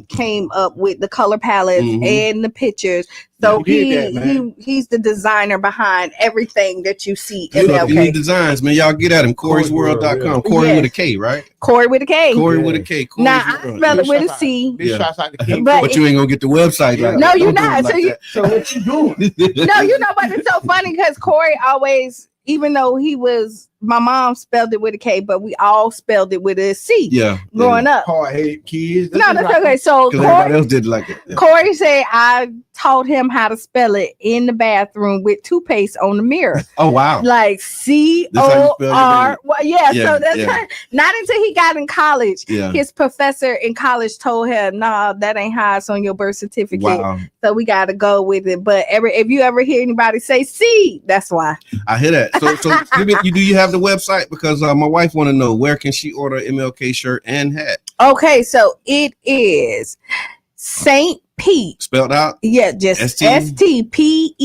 came up with the color palettes and the pictures. So he's the designer behind everything that you see in MLK. You need designs, man. Y'all get at him. Corey'sWorld.com. Corey with a K, right? Corey with a K. Corey with a K. Now I spell it with a C. But you ain't gonna get the website right. No, you're not. So what you doing? No, you know what? It's so funny because Corey always, even though my mom spelled it with a K, but we all spelled it with a C. Yeah. Growing up. Hard-headed kids. No, that's okay. So everybody else did like it. Yeah. Corey said I taught him how to spell it in the bathroom with toothpaste on the mirror. Oh wow. Like C-O-R. Well, so that's not until he got in college. Yeah. His professor in college told him, "Nah, that ain't how it's on your birth certificate." Wow. So we gotta go with it. But if you ever hear anybody say C, that's why. I hear that. So do you have the website? Because my wife want to know, where can she order MLK shirt and hat? Okay, so it is St. Pete. Spelled out? Yeah, just STPETE.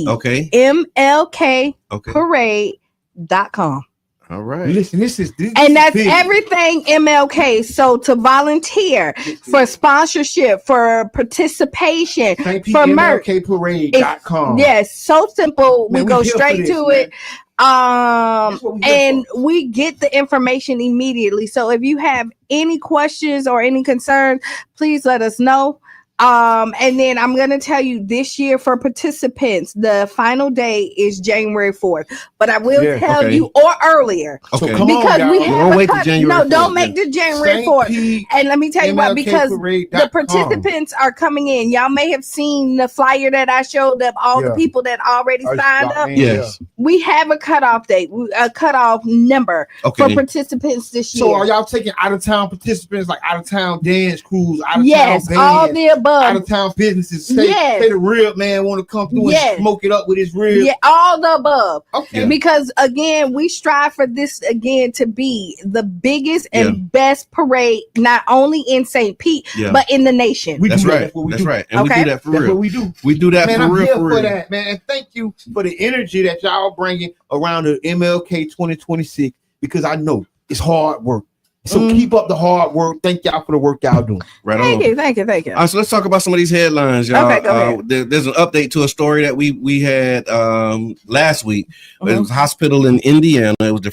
Okay. MLK Parade.com. All right. Listen, this and that's big. Everything MLK. So to volunteer, for sponsorship, for participation, for merch. MLKparade.com. Yes, so simple. We go straight to it. And we get the information immediately. So if you have any questions or any concerns, please let us know. And then I'm going to tell you, this year for participants, the final day is January 4th, but I will tell you, or earlier, because we have don't make the January 4th. And let me tell you what, because the participants are coming in. Y'all may have seen the flyer that I showed up, all the people that already signed up. Yes. We have a cutoff date, a cutoff number for participants this year. So are y'all taking out of town participants, like out of town dance crews, out of town bands, all the above, out of town businesses? Say the real man want to come through and smoke it up with his real. Yeah, all the above. Okay. Because again, we strive for this again to be the biggest and best parade, not only in St. Pete, but in the nation. That's right. That's right. And we do that for real. That's what we do. We do that for real. I'm here for real. that, man. And thank you for the energy that y'all bringing around the MLK 2026, because I know it's hard work. So keep up the hard work. Thank y'all for the work y'all doing. Right on. Thank you. All right, so let's talk about some of these headlines, y'all. Okay, go ahead. There's an update to a story that we had last week. It was a hospital in Indiana. It was the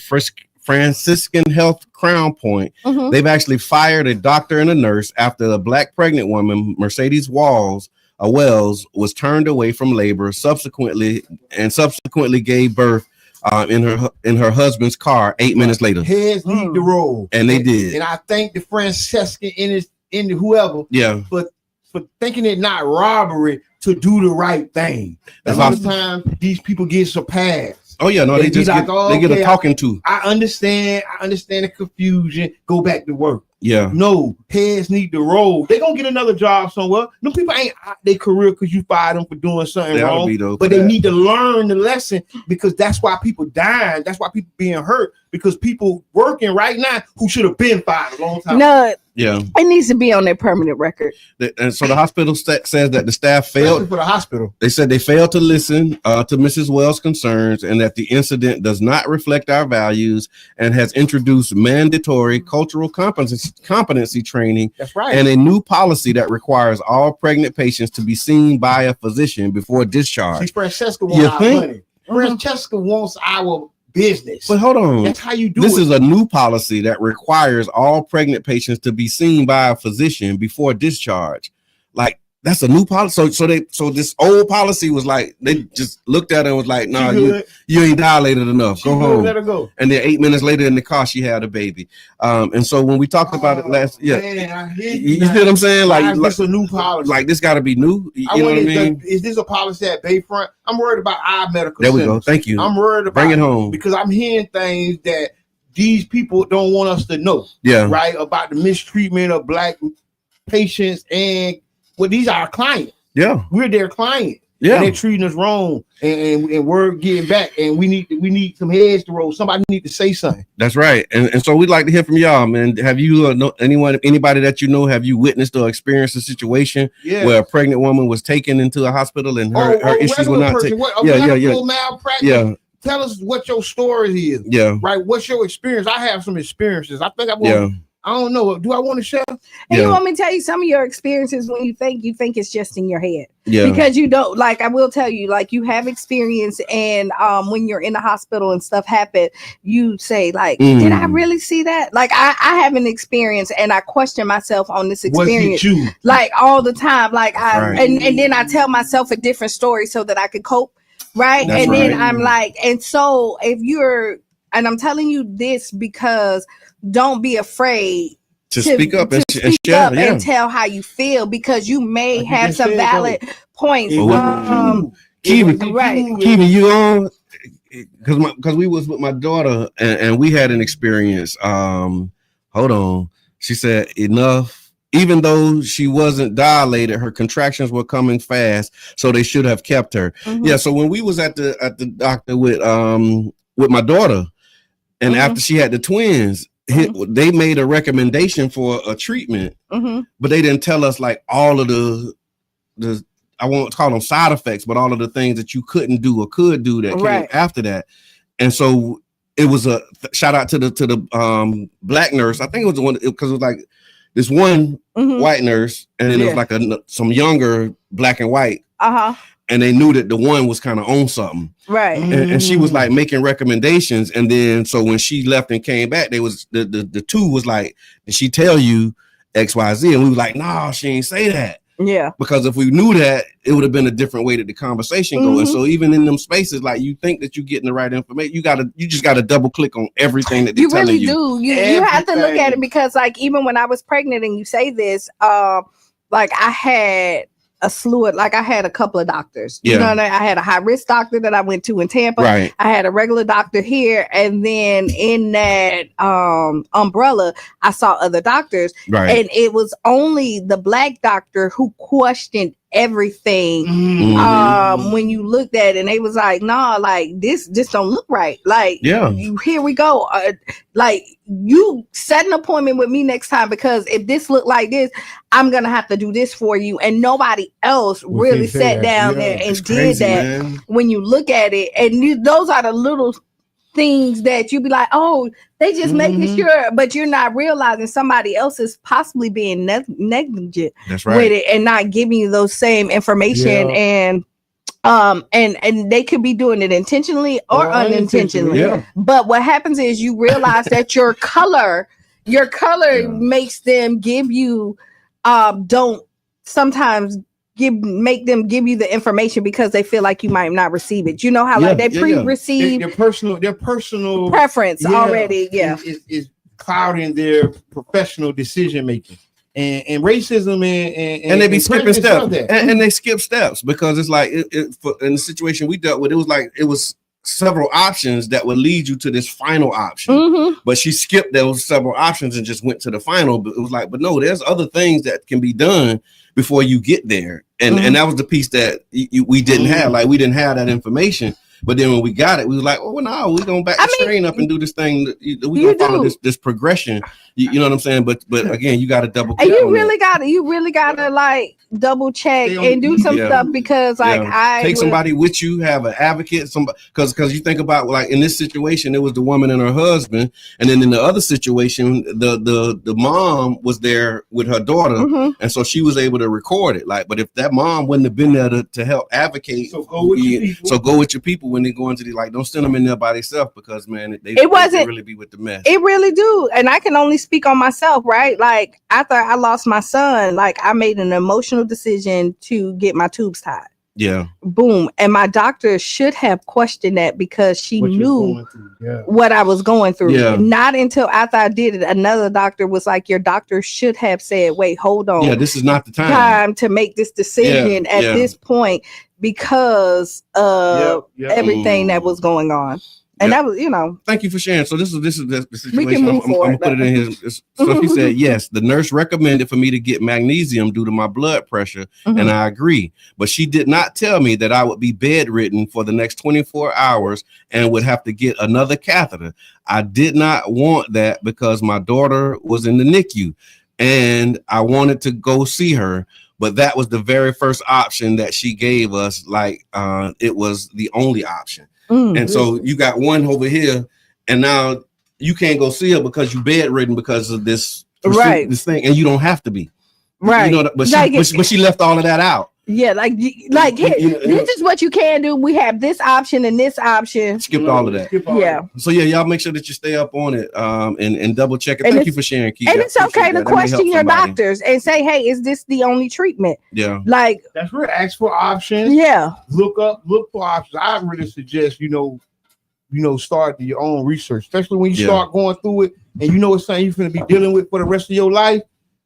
Franciscan Health Crown Point. They've actually fired a doctor and a nurse after a Black pregnant woman, Mercedes Wells, was turned away from labor subsequently gave birth in her husband's car 8 minutes later. Heads lead the road, and they did. And I thank the Franciscan in whoever, for thinking it not robbery to do the right thing. A lot of times these people get surpassed. Oh yeah, no, they just get a talking to. I understand the confusion. Go back to work. Yeah. No, heads need to roll. They gonna get another job somewhere. Them people ain't out their career because you fired them for doing something wrong. But they need to learn the lesson, because that's why people dying. That's why people being hurt, because people working right now who should have been fired a long time ago. Yeah, it needs to be on their permanent record. And so the hospital says that the staff failed. For the hospital, they said they failed to listen to Mrs. Wells' concerns, and that the incident does not reflect our values and has introduced mandatory cultural competency training. That's right. And a new policy that requires all pregnant patients to be seen by a physician before discharge. See, Francesca wants our money. Francesca wants our business. But hold on. That's how you do this it. Is a new policy that requires all pregnant patients to be seen by a physician before discharge. Like, that's a new policy. So this old policy was like, they just looked at it and was like, nah, you ain't dilated enough. Go home. Let her go. And then 8 minutes later in the car, she had a baby. And so when we talked about it last, you see what I'm saying? Like it's a new policy. Like, this got to be new. You know what I mean? Is this a policy at Bayfront? I'm worried about our medical There we centers. go. Thank you. I'm worried about Bring it home, because I'm hearing things that these people don't want us to know. Yeah. Right, about the mistreatment of Black patients, and these are our clients. Yeah, we're their client. Yeah, and they're treating us wrong, and we're getting back, and we need some heads to roll. Somebody need to say something. That's right. And so we'd like to hear from y'all, man. Have you know anybody that you know? Have you witnessed or experienced a situation where a pregnant woman was taken into a hospital and her issues were not taken? Malpractice. Yeah. Tell us what your story is. Yeah. Right. What's your experience? I have some experiences. I think I want. I don't know. Do I want to share? And you want me to tell you some of your experiences when you think it's just in your head? Yeah. Because you don't, like, I will tell you, like, you have experience, and when you're in the hospital and stuff happen, you say, like, did I really see that? Like, I have an experience, and I question myself on this experience, like, all the time. Like, and then I tell myself a different story so that I could cope. Right. Then I'm like, and so if you're, and I'm telling you this because don't be afraid to speak up and share and tell how you feel, because you may have some valid points. Kiva, you on? Because we was with my daughter and we had an experience. Hold on. She said enough. Even though she wasn't dilated, her contractions were coming fast, so they should have kept her. Yeah. So when we was at the doctor with my daughter, and after she had the twins, they made a recommendation for a treatment, but they didn't tell us like all of the I won't call them side effects, but all of the things that you couldn't do or could do that came after that. And so it was a shout out to the Black nurse. I think it was the one because it was like this one white nurse, and then it was like some younger Black and white. And they knew that the one was kind of on something. Right. And she was like making recommendations. And then so when she left and came back, they was the two was like, did she tell you XYZ? And we were like, no, she ain't say that. Yeah. Because if we knew that, it would have been a different way that the conversation go. And so even in them spaces, like you think that you're getting the right information, you just gotta double click on everything that they're telling you. You really do. You have to look at it, because like even when I was pregnant, and you say this, like I had a slew of, like I had a couple of doctors. You know what I had a high risk doctor that I went to in Tampa. Right. I had a regular doctor here, and then in that umbrella, I saw other doctors. Right. And it was only the Black doctor who questioned everything when you looked at it, and they was like, nah, like this just don't look right. Like, here we go. Like, you set an appointment with me next time, because if this look like this, I'm gonna have to do this for you. And nobody else really sat down there and did that. Man. When you look at it, and those are the little things that you be like, oh, they just making sure, but you're not realizing somebody else is possibly being negligent with it and not giving you those same information. And they could be doing it intentionally or unintentionally. But what happens is you realize that your color makes them give you don't sometimes make them give you the information because they feel like you might not receive it. You know how like they pre-receive their personal preference already. Is clouding their professional decision making. And racism and they be skipping steps and they skip steps because it's like in the situation we dealt with, it was like it was several options that would lead you to this final option, but she skipped those several options and just went to the final. But it was like, but no, there's other things that can be done before you get there, and that was the piece that we didn't have. Like, we didn't have that information. But then when we got it, we was like, oh, well, no, we're going to back the train up and do this thing. We're going to follow this progression. You know what I'm saying? But again, you got to double check. And you really got to like double check and do some stuff, because like I take somebody with you, have an advocate, somebody, because you think about, like, in this situation, it was the woman and her husband, and then in the other situation, the mom was there with her daughter, and so she was able to record it. Like, but if that mom wouldn't have been there to help advocate, so go with your people when they go into the, like, don't send them in there by themselves, because man, they really be with the mess. It really do. And I can only speak on myself, right? Like, after I lost my son, like, I made an emotional decision to get my tubes tied. Yeah. Boom. And my doctor should have questioned that, because she knew what I was going through. Yeah. Not until after I did it, another doctor was like, your doctor should have said, wait, hold on. Yeah, this is not the time to make this decision at this point, because of everything that was going on. And that was, Thank you for sharing. So this is the situation. We can move I'm forward. gonna put it in here. So he said, yes, the nurse recommended for me to get magnesium due to my blood pressure, and I agree. But she did not tell me that I would be bedridden for the next 24 hours and would have to get another catheter. I did not want that because my daughter was in the NICU and I wanted to go see her. But that was the very first option that she gave us. Like, it was the only option. And so you got one over here, and now you can't go see her because you bedridden because of this thing, and you don't have to be. Right. But she left all of that out. Yeah, like here, this is what you can do. We have this option and this option. Skip all of that. So y'all make sure that you stay up on it, and double check it. Thank you for sharing, Keith. And it's okay to question your doctors and say, hey, is this the only treatment? Yeah. Like, that's where ask for options. Yeah. Look for options. I really suggest, start your own research, especially when you start going through it and it's something you're going to be dealing with for the rest of your life.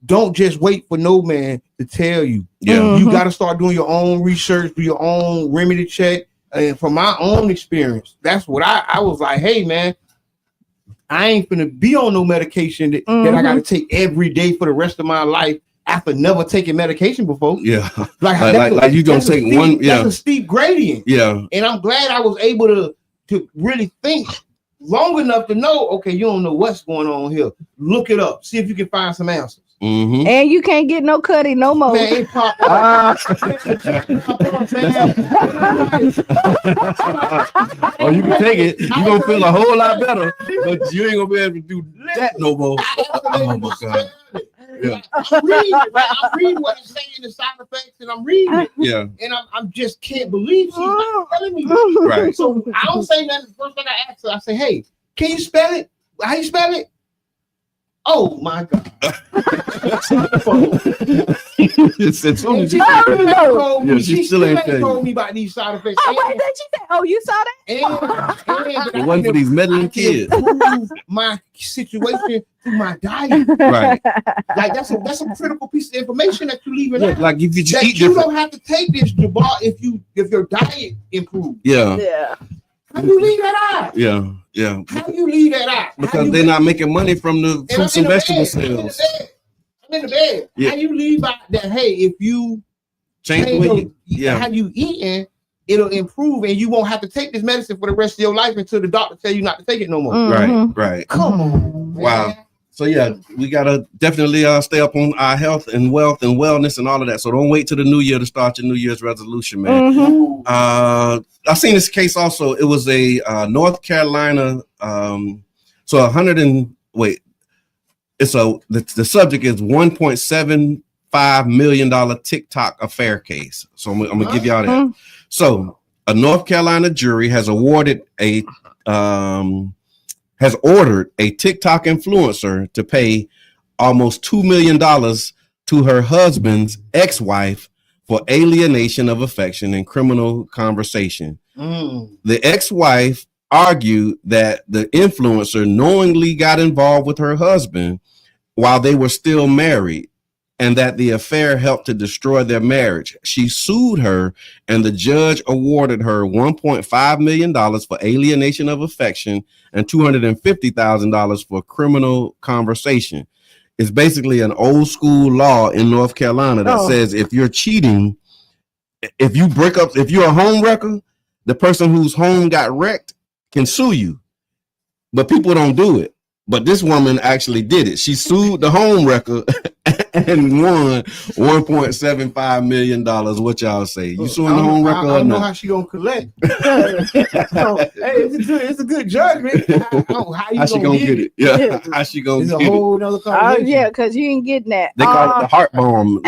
Don't just wait for no man to tell you. Yeah. You got to start doing your own research, do your own remedy check. And from my own experience, that's what I was like, hey, man, I ain't gonna be on no medication that I got to take every day for the rest of my life after never taking medication before. Yeah. Like you don't take one. Yeah. That's a steep gradient. Yeah. And I'm glad I was able to really think long enough to know, okay, you don't know what's going on here. Look it up. See if you can find some answers. And you can't get no cutty no more. Man, oh, you can take it. You're gonna feel a whole lot better, but you ain't gonna be able to do that no more. Oh my God. Yeah. I'm reading what it's saying, the side effects, and I'm reading it. Yeah. And I'm just can't believe she's not telling me. Right. So I don't say nothing. The first thing I ask her, I say, hey, can you spell it? How you spell it? Oh my God. She still ain't told me about these side effects. Oh, wait, did she say, oh, you saw that? It wasn't for these meddling kids. My situation through my diet. Right. Like that's a critical piece of information that you leaving out. Like if you eat you don't have to take this Jabbar if your diet improves. Yeah. How do you leave that out? Yeah. Yeah. How do you leave that out? Because they're not making money from the fruits and vegetable sales. I'm in the bed. Yeah. How you leave out that, hey, if you change the way how you eating, it'll improve and you won't have to take this medicine for the rest of your life until the doctor tell you not to take it no more. Right. Come on. Wow. Man. So yeah, we gotta definitely stay up on our health and wealth and wellness and all of that. So don't wait till the new year to start your New Year's resolution, man. I've seen this case also. It was a North Carolina. The subject is $1.75 million TikTok affair case. So I'm gonna give y'all that. So a North Carolina jury has ordered a TikTok influencer to pay almost $2 million to her husband's ex-wife for alienation of affection and criminal conversation. The ex-wife argued that the influencer knowingly got involved with her husband while they were still married and that the affair helped to destroy their marriage. She sued her, and the judge awarded her $1.5 million for alienation of affection and $250,000 for criminal conversation. It's basically an old school law in North Carolina that says if you're cheating, if you break up, if you're a home wrecker, the person whose home got wrecked can sue you. But people don't do it. But this woman actually did it. She sued the home wrecker and won $1.75 million. What y'all say? You suing the home wrecker? I don't know how she gonna collect. It's a good judgment. How she gonna get it? Yeah, how she gonna get it? It's a whole nother conversation. Yeah, because you ain't getting that. They call it the heart bomb.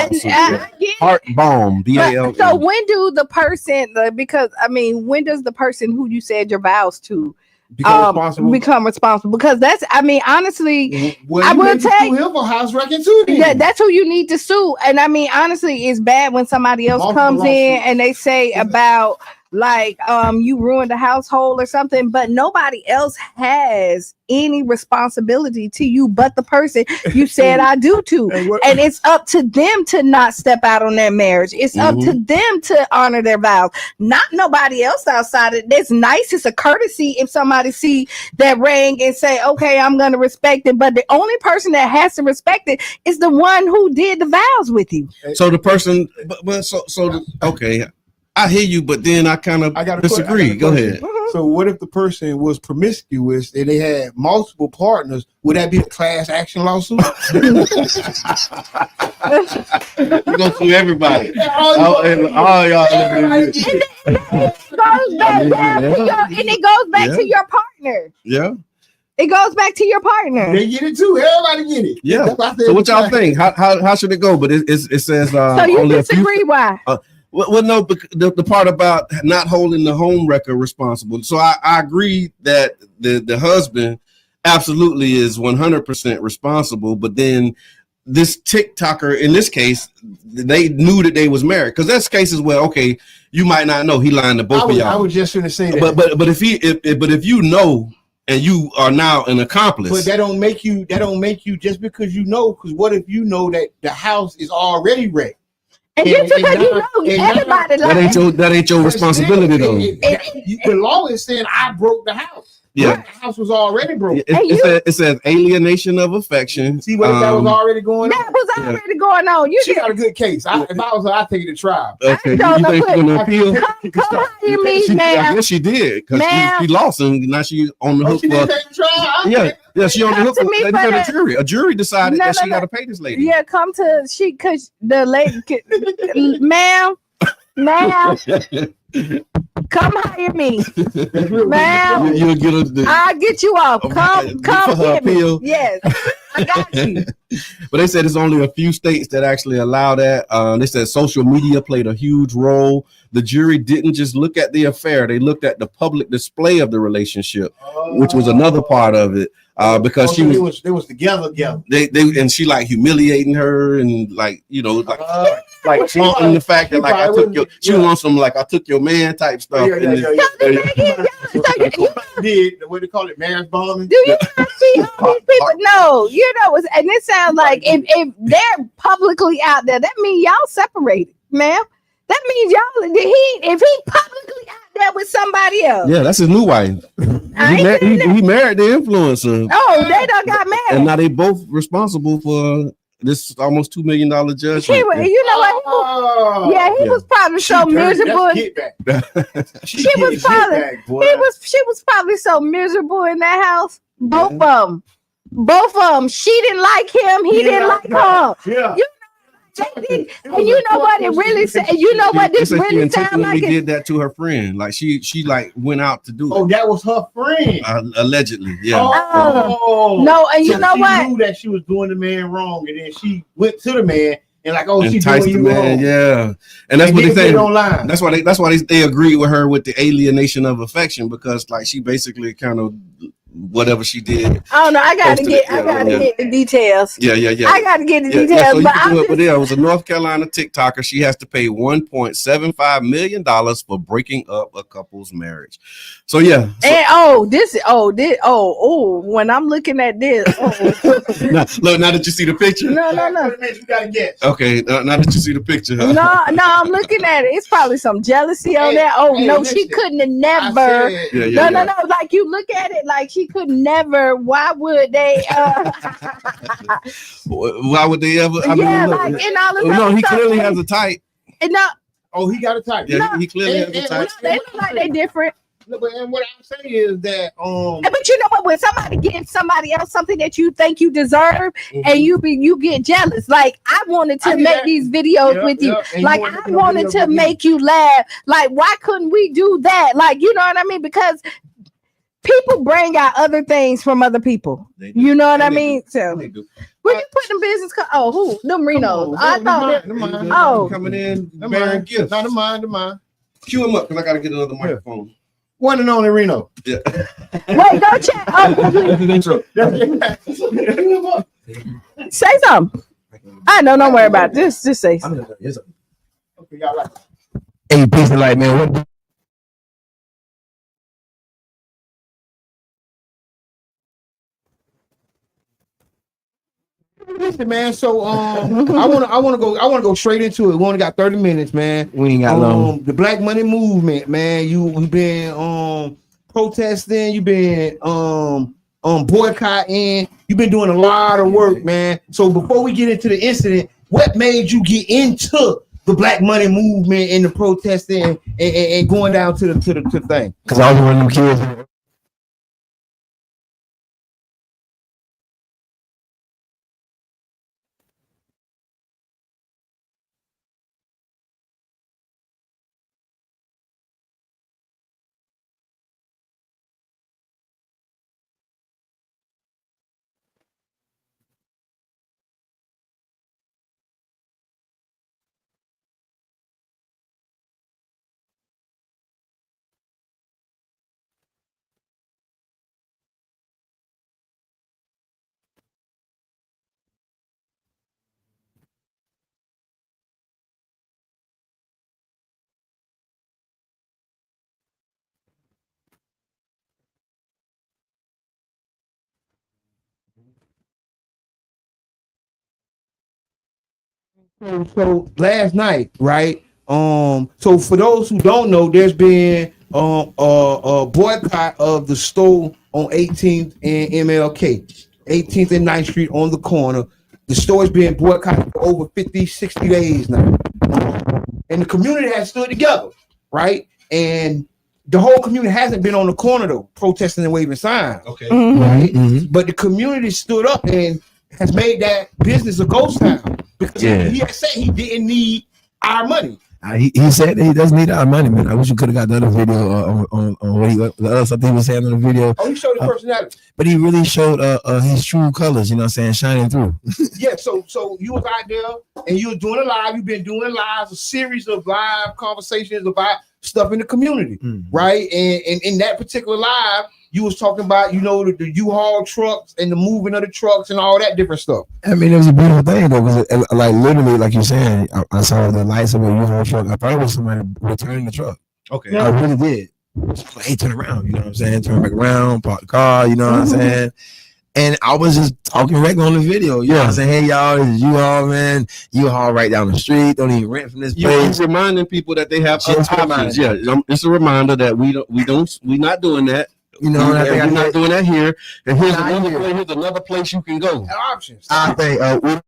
Heart bomb. BAL. So when do the person? Because I mean, when does the person who you said your vows to become responsible? Because that's, I mean, honestly, I will take him for house wrecking too. That's who you need to sue. And I mean, honestly, it's bad when somebody else comes in and they say about like you ruined the household or something, but nobody else has any responsibility to you but the person you said I do to. And it's up to them to not step out on their marriage. It's up to them to honor their vows, not nobody else outside it. It's nice, it's a courtesy if somebody see that ring and say, okay, I'm gonna respect it, but the only person that has to respect it is the one who did the vows with you. So the person, okay, I hear you, but then I kind of disagree. Go ahead. So what if the person was promiscuous and they had multiple partners? Would that be a class action lawsuit? You're gonna sue everybody. All y'all. And it goes back to your partner. Yeah. It goes back to your partner. They get it too. Everybody get it. Yeah. So what y'all think? How should it go? But it says so you disagree? Why? Well, no, the part about not holding the home wrecker responsible. So I agree that the husband absolutely is 100% responsible. But then this TikToker, in this case, they knew that they was married, because that's cases where, okay, you might not know he lying to both of y'all. I was just going to say that. But if you know and you are now an accomplice, but that don't make you just because you know. Because what if you know that the house is already wrecked? And just because you know everybody that ain't your responsibility though. The law is saying I broke the house. Yeah, the house was already broke. It says alienation of affection. See what that was already going on? That was already going on. She got a good case. If I was her, I'd take it to trial. Okay, you think she's gonna appeal? Come you mean, man? I guess she did, because she lost and now she on the hook for. Yeah, she on the hook for a jury decided that she got to pay this lady. Yeah, because the lady, ma'am. Come hire me, ma'am. You'll get I'll get you off. Come get me. Yes, I got you. But they said it's only a few states that actually allow that. They said social media played a huge role. The jury didn't just look at the affair; they looked at the public display of the relationship, which was another part of it. Because they was together. They and she like humiliating her and like like flaunting the fact that like she was on some like I took your man type stuff. Did what they call it, marriage bombing? Do you not see all these people? No, and it sounds like if they're publicly out there, that means y'all separated, ma'am. That means y'all if he publicly out there with somebody else. Yeah, that's his new wife. He married the influencer. Oh, they done got married. And now they both responsible for this almost $2 million judgment. You know what? He was probably so miserable. She was probably so miserable in that house. Both of them. She didn't like him. He didn't like her. Yeah. And you know what it really said? You know what this really sounds like? She did that to her friend. Like she like went out to do it. Oh, that was her friend. Allegedly, yeah. Oh no, and you know what? She knew that she was doing the man wrong, and then she went to the man and like, oh, she's doing you wrong. Yeah, and that's what they say online. That's why they agreed with her with the alienation of affection, because like she basically kind of whatever she did. I don't know. I gotta get the details. Yeah. I gotta get the details. So but it was a North Carolina TikToker. She has to pay $1.75 million for breaking up a couple's marriage. So yeah. When I'm looking at this, now that you see the picture. No. You gotta guess. Okay, now that you see the picture. No, I'm looking at it. It's probably some jealousy on there. She couldn't have never. No. Like you look at it, like she could never. Why would they? Why would they ever? He clearly has a type. He got a type. Yeah, he clearly has a type. They look like they different. No, and what I'm saying is that but you know what, when somebody gives somebody else something that you think you deserve, and you get jealous. Like I wanted to make these videos with you. Like I wanted to make you laugh. Like why couldn't we do that? Like you know what I mean? Because people bring out other things from other people. You know what I mean? So when you put them business who? Them Renos. I thought coming in bearing gifts. Not the mine. Cue him up because I gotta get another microphone. One and only Reno. Yeah. Wait, go check. Say something. I know, don't worry about it. Just say something. Okay, y'all like. Hey, peace and light, man. Listen, man. So I wanna go straight into it. We only got 30 minutes, man. We ain't got long. The Black Money Movement, man. You've been protesting, you've been boycotting, you've been doing a lot of work, man. So before we get into the incident, what made you get into the Black Money Movement and the protesting and going down to the thing? Because I was one of them kids. So last night, right? So for those who don't know, there's been a boycott of the store on 18th and MLK, 18th and 9th Street on the corner. The store is being boycotted for over 50, 60 days now. And the community has stood together, right? And the whole community hasn't been on the corner though, protesting and waving signs. Okay. Right? But the community stood up and has made that business a ghost town because he had said he didn't need our money. He said that he doesn't need our money, man. I wish you could have got the other video on what the other something he was saying on the video. Oh, he showed his personality. But he really showed his true colors, you know what I'm saying, shining through. Yeah, so you was out there and you were doing a live. You've been doing lives, a series of live conversations about stuff in the community, right? And in that particular live, you was talking about, you know, the U-Haul trucks and the moving of the trucks and all that different stuff. I mean, it was a beautiful thing though, because like literally, like you're saying, I saw the lights of a U-Haul truck. I thought it was somebody returning the truck. Okay. I really did. Like, hey, turn around, you know what I'm saying? Turn back around, park the car, you know what I'm saying? And I was just talking regular on the video. You know what I'm saying? Hey, y'all, this is U-Haul, man. U-Haul right down the street. Don't even rent from this place. You're reminding people that they have other options. Yeah, it's a reminder that we're not doing that. You know, we're not doing that here. And here's another place you can go. Options. I think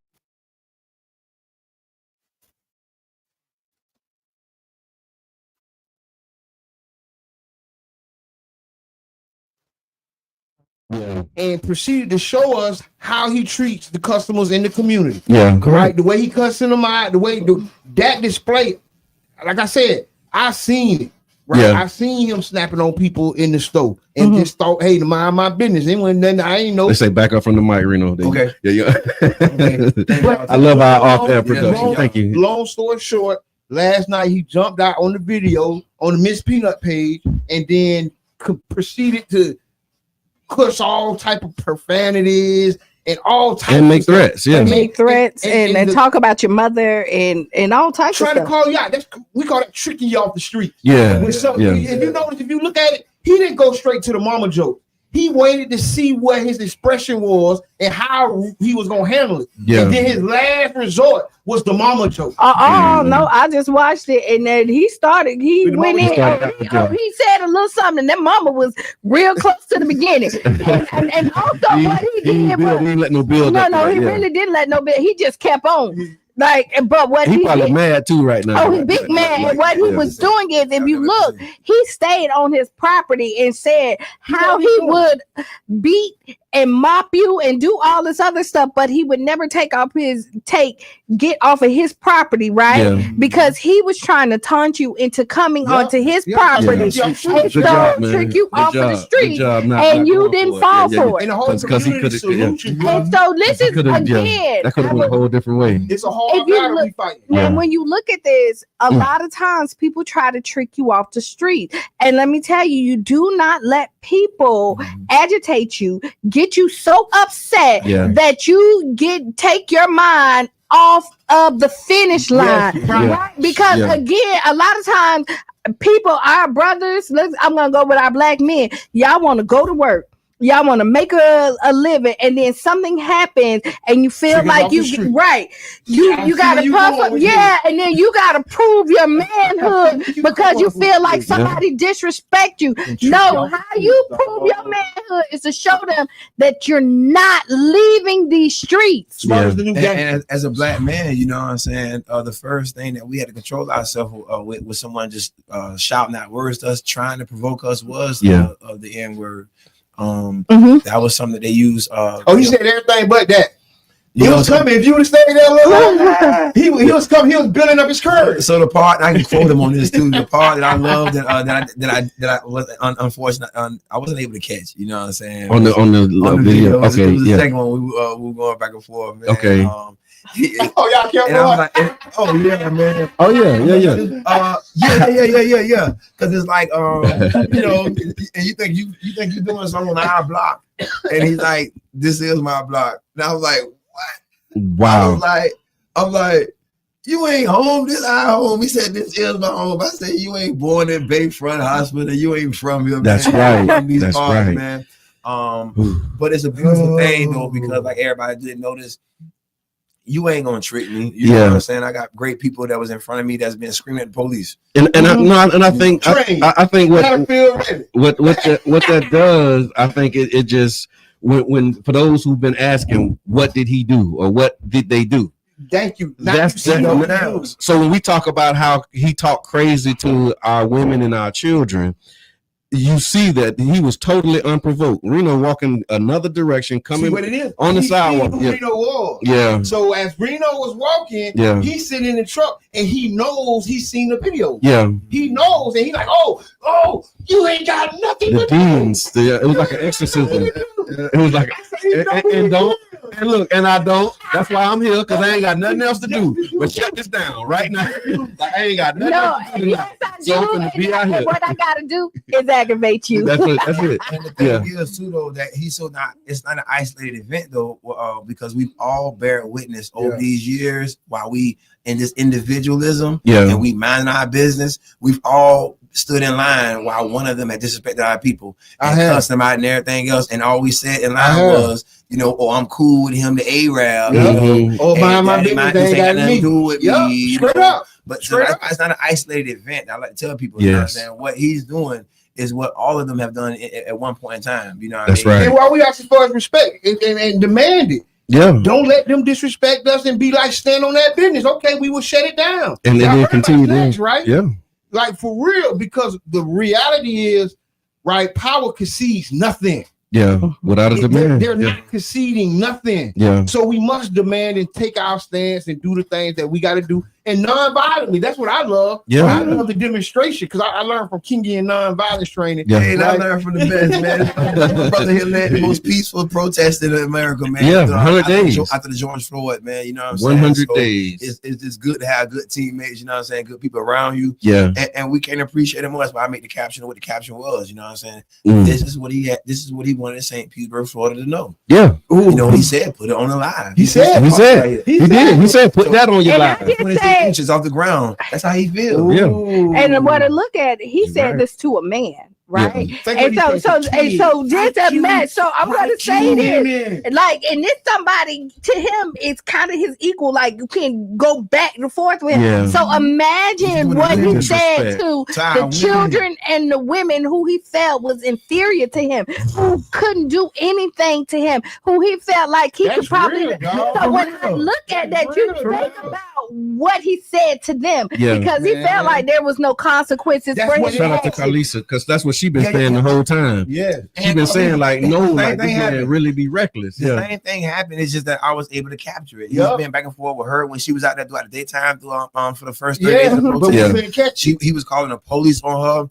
and proceeded to show us how he treats the customers in the community. Yeah, right. correct. The way he cussing them out, that display. Like I said, I seen it. Right, yeah. I seen him snapping on people in the store and just thought, "Hey, to mind my business." Ain't nothing I ain't know. They say back up from the mic, Reno. Okay. Yeah. I love our off-air production. Thank you. Long story short, last night he jumped out on the video on the Miss Peanut page and then proceeded to cuss all type of profanities and all types and make of stuff. threats, yeah, make threats and talk about your mother and all types of stuff. Trying to call you out. We call that tricking you off the street. Yeah, If you notice, if you look at it, he didn't go straight to the mama joke. He waited to see what his expression was and how he was gonna handle it. Yeah. And then his last resort was the mama joke. No, I just watched it and then he started. He went in. He said a little something. And that mama was real close to the beginning. and also what he did was he let no build. No, he really didn't let no build. He just kept on. Like, but what he probably mad too right now. Oh, he big mad. And what he was doing is, if you look, he stayed on his property and said how he would beat and mop you and do all this other stuff, but he would never get off of his property, right? Yeah. Because he was trying to taunt you into coming onto his property and trick you off of the street, and you didn't fall for it. Because he could have. And so this is again, that could have went a whole different way. It's a whole battle we fight. And when you look at this, a lot of times people try to trick you off the street, and let me tell you, you do not let people agitate you, get you so upset that you take your mind off of the finish line, right? Because again, a lot of times people, our brothers, I'm gonna go with our black men, y'all want to go to work, y'all want to make a living, and then something happens and you feel like you gotta puff up, and then you gotta prove your manhood because you feel like somebody disrespect you. No, how you prove your manhood is to show them that you're not leaving these streets. And as a black man, you know what I'm saying, the first thing that we had to control ourselves with someone just shouting out words to us, trying to provoke us, was the N-word. That was something that they used. He said everything but that. He was coming. If you would have stayed there a little longer, he was coming. He was building up his courage. So the part, I can quote him on this too. The part that I loved that I was unfortunate, I wasn't able to catch. You know what I'm saying? On the video. Okay, it was the second one. We were going back and forth. Man. Okay. Y'all kept and I was like, man. Oh yeah. Because it's like, you know, and you think you're doing something on our block, and he's like, "This is my block." And I was like, "What?" Wow. I'm like, "You ain't home. This our home." He said, "This is my home." I said, "You ain't born in Bayfront Hospital. You ain't from here." That's man. right. That's right, man. But it's a beautiful thing though, because like everybody did notice. You ain't gonna trick me. You know what I'm saying? I got great people that was in front of me that's been screaming at the police. And I think I think what that does, I think it just when for those who've been asking, what did he do or what did they do? Thank you. So when we talk about how he talked crazy to our women and our children, you see that he was totally unprovoked. Reno walking another direction, coming on the sidewalk. Reno was. Yeah. So as Reno was walking, he's sitting in the truck and he knows he's seen the video. Yeah. He knows and he's like, oh, you ain't got nothing to demons. It was like an exorcism. It was like and look, and I don't. That's why I'm here, because I ain't got nothing else to do but shut this down right now. Like, I ain't got nothing else to do. Yes, I do. What I gotta do is aggravate you. That's it. And the thing is too, though, that it's not an isolated event though, because we've all bear witness over these years while we in this individualism and we mind our business. We've all stood in line while one of them had disrespected our people and cussed them out and everything else, and all we said in line was, you know, I'm cool with him, the Arab. My business ain't got nothing to do with me. Straight up. But it's not an isolated event. I like to tell people, you know what I'm saying? What he's doing is what all of them have done at one point in time. You know what I mean? Right. And why we ask for respect and demand it. Yeah. Don't let them disrespect us and be like, stand on that business. Okay, we will shut it down. And then they continue next, right? Yeah. Like for real, because the reality is, right, power concedes nothing. Yeah, without a demand. They're not conceding nothing. Yeah. So we must demand and take our stance and do the things that we got to do and non-violently. That's what I love. Yeah. I love the demonstration because I learned from Kingy and non-violence training. Yeah. And I learned from the best, man. My brother here led the most peaceful protest in America, man. Yeah, 100 days. After the George Floyd, man. You know what I'm 100 saying? 100 days. It's just good to have good teammates, you know what I'm saying? Good people around you. Yeah. And we can't appreciate it more. That's why I make the caption of what the caption was, you know what I'm saying? This is what he had. This is what he wanted St. Petersburg, Florida to know. Yeah. You know what he said? Put it on the line. He said, he did. He said, put that on your line. 26 inches off the ground. That's how he feels. Yeah. And what I look at, he said this to a man. Right. Yeah. And so just a mess. So I'm gonna say this. Like, and this somebody to him is kind of his equal, like you can go back and forth with him. Yeah. So imagine what he said to the children and the women who he felt was inferior to him, who couldn't do anything to him, who he felt like he could probably so when I look at that, you think about what he said to them because he felt like there was no consequences for him. Shout out to Kalisa, because that's what she been saying the whole time. Yeah. She been saying like, no, like this man really be reckless. The same thing happened. It's just that I was able to capture it. He's been back and forth with her when she was out there throughout the daytime for the first 3 days of the protest. He was calling the police on her.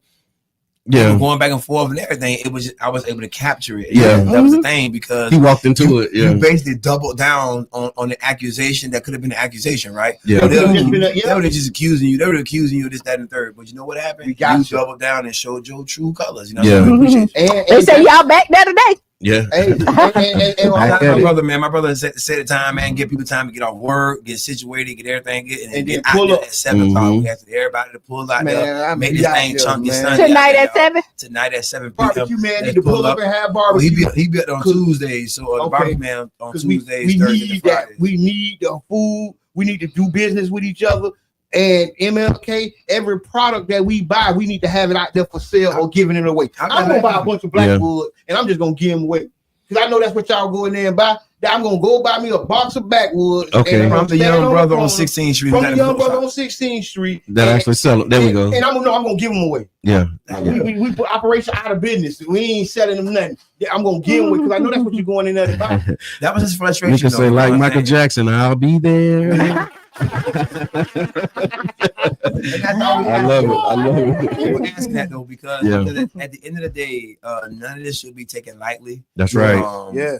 Yeah, going back and forth and everything. It was just, I was able to capture it. Yeah, that was the thing because he walked into it. Yeah, you basically doubled down on the accusation that could have been an accusation, right? Yeah, they were just accusing you. They were accusing you of this, that, and third. But you know what happened? You doubled down and showed your true colors. You know, yeah. They say y'all back there today. Yeah. And my brother, man, my brother set the time, man, give people time to get off work, get situated, get everything, and get out there at 7 o'clock. We asked everybody to pull out there, make this thing chunky Sunday. Tonight at 7? Tonight at 7 p.m. Barbecue man need to pull up and have barbecue. He be on Tuesdays, so the barbecue man on Tuesdays, Thursdays, and Fridays. We need the food. We need to do business with each other. And MLK, every product that we buy, we need to have it out there for sale or giving it away. I'm gonna buy a bunch of Blackwood and I'm just gonna give them away because I know that's what y'all go in there and buy. I'm gonna go buy me a box of Backwood. Okay, from the young brother on 16th Street. From the young brother on 16th Street. That actually sell it. There we go. And I'm gonna give them away. Yeah. We put operation out of business. We ain't selling them nothing. I'm gonna give them away because I know that's what you're going in there to buy. That was his frustration. You can say like Michael Jackson, I'll be there. I love it. People ask that though because at the end of the day, none of this should be taken lightly. That's right.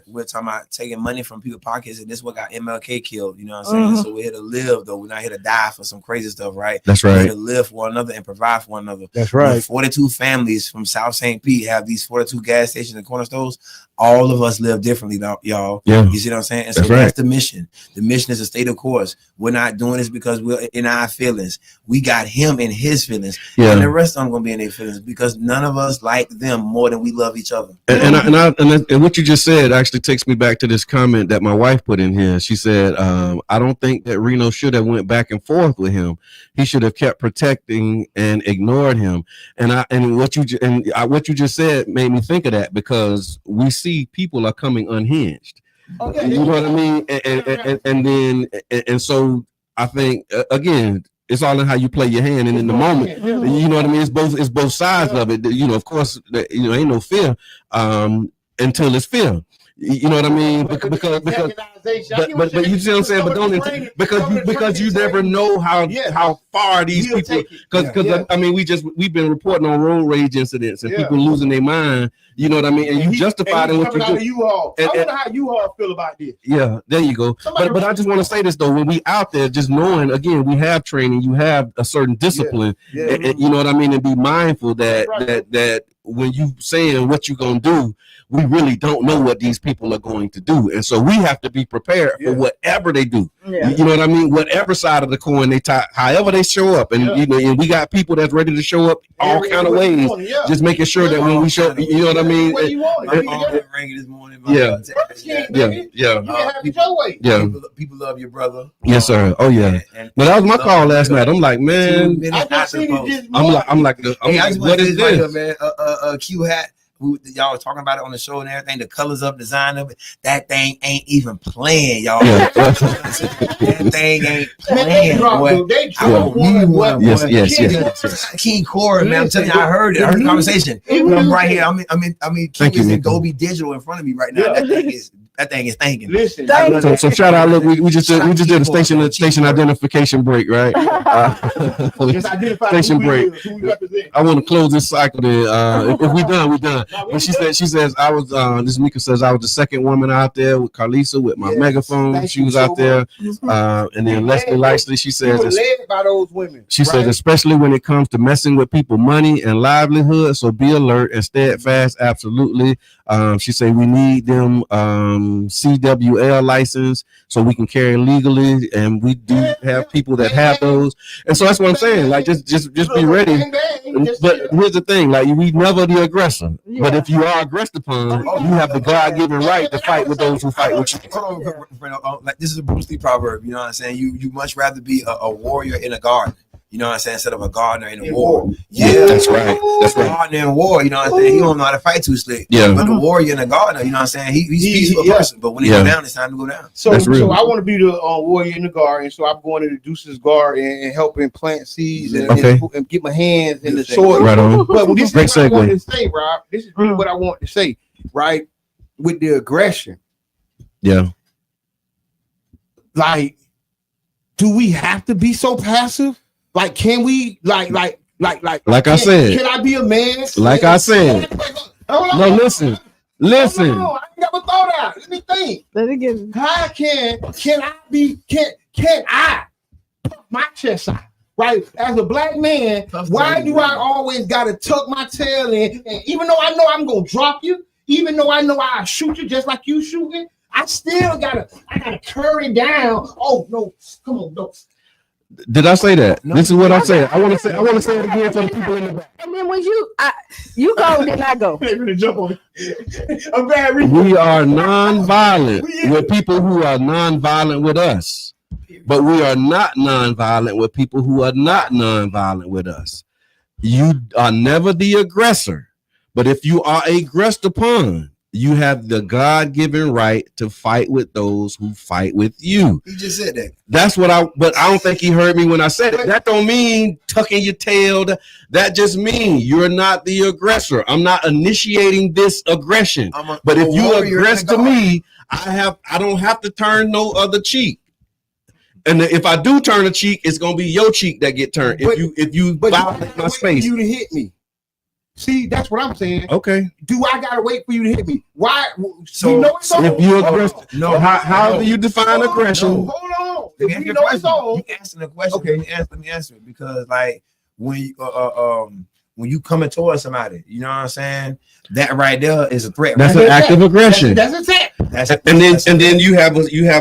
We're talking about taking money from people's pockets, and this is what got MLK killed. You know what I'm saying? So we're here to live, though. We're not here to die for some crazy stuff, right? That's right. We're here to live for one another and provide for one another. That's right. 42 families from South St. Pete have these 42 gas stations and corner stores. All of us live differently, y'all. Yeah. You see what I'm saying? And so that's the mission. The mission is a state of course. We're not doing this because we're in our feelings. We got him in his feelings. Yeah. And the rest of them gonna be in their feelings because none of us like them more than we love each other. And what you just said actually takes me back to this comment that my wife put in here. She said, I don't think that Reno should have went back and forth with him. He should have kept protecting and ignored him. And what you just said made me think of that because we see people are coming unhinged. Okay. You know what I mean? And so I think again, it's all in how you play your hand and in the moment. You know what I mean? It's both sides of it. You know, of course, ain't no fear until it's fear. You know what I mean? But you see what I'm saying? But don't because you never know how far these people because I mean we've been reporting on road rage incidents and people losing their mind. You know what I mean? And you justified in what you do. I wonder how you all feel about this. Yeah, there you go. But I just want to say this though: when we out there, just knowing again, we have training, you have a certain discipline. And you know what I mean, and be mindful that when you saying what you're gonna do, we really don't know what these people are going to do, and so we have to be prepared for whatever they do. You know what I mean? Whatever side of the coin they tie, however they show up, and you know, and we got people that's ready to show up all kind of ways. Just making sure that when we show, you know what I mean? People love your brother. Yes, sir. Oh yeah. But that was my call last night. I'm like, man, I'm like, what is this, man? Q hat. Y'all was talking about it on the show and everything, the colors of design of it. That thing ain't even playing, y'all. That thing ain't playing. Yes. King Core, man. I'm telling you, I heard it. I heard the conversation. I'm right here. I mean, King is in Dolby Digital in front of me right now. That thing is That thing is thinking. Listen, so shout out. Look, we just did a station identification break, right? Station break. I want to close this cycle. Then, if we done, we done. But she says I was. This Mika says I was the second woman out there with Carlisa with my megaphone. She was out there, and then Leslie Lightsley. She says led by those women. She says especially when it comes to messing with people, money and livelihood. So be alert and steadfast. Absolutely. She said we need them CWL license so we can carry legally, and we do have people that have those. And so that's what I'm saying. Like just be ready. But here's the thing: like we never the aggressor. But if you are aggressed upon, you have the God-given right to fight with those who fight with you. Like this is a Bruce Lee proverb. You know what I'm saying? You much rather be a warrior in a garden. You know what I'm saying? Instead of a gardener in a war. Yeah, that's right. That's right. Gardener in war, you know what I'm saying? He don't know how to fight too slick. Yeah. But the warrior in a gardener, you know what I'm saying? He's a peaceful person. But when he go down, it's time to go down. So I want to be the warrior in the garden. So I'm going to the Deuce's garden and helping plant seeds and get my hands in the soil. Right on. But this is what I want to say, Rob. This is really what I want to say, right? With the aggression. Yeah. Like, do we have to be so passive? Like, can we like I said? Can I be a man? Like I said. No, listen. I ain't got my thought out. Let me think. How can I tuck my chest out? Right, as a black man, why do I always gotta tuck my tail in? And even though I know I'm gonna drop you, even though I know I'll shoot you just like you shooting, I still gotta curry down. Oh no, come on, no. Did I say that? No. This is what I said. I want to say it again for the people in the back. And then when you go, then I go. I'm bad. We are non-violent with people who are non-violent with us, but we are not non-violent with people who are not non-violent with us. You are never the aggressor, but if you are aggressed upon, you have the God-given right to fight with those who fight with you. He just said that. That's what but I don't think he heard me when I said it. That don't mean tucking your tail. That just means you're not the aggressor. I'm not initiating this aggression. But if you aggress to me, I don't have to turn no other cheek. And if I do turn a cheek, it's gonna be your cheek that get turned. If you violate my space, you to hit me. See, that's what I'm saying. Okay. Do I gotta wait for you to hit me? Why? So you know it's on. If you aggress, how do you define aggression? Hold on. You answer the question. Okay, let me answer it because like when you coming towards somebody, you know what I'm saying? That right there is a threat. That's an act of aggression. That's attack. And then you have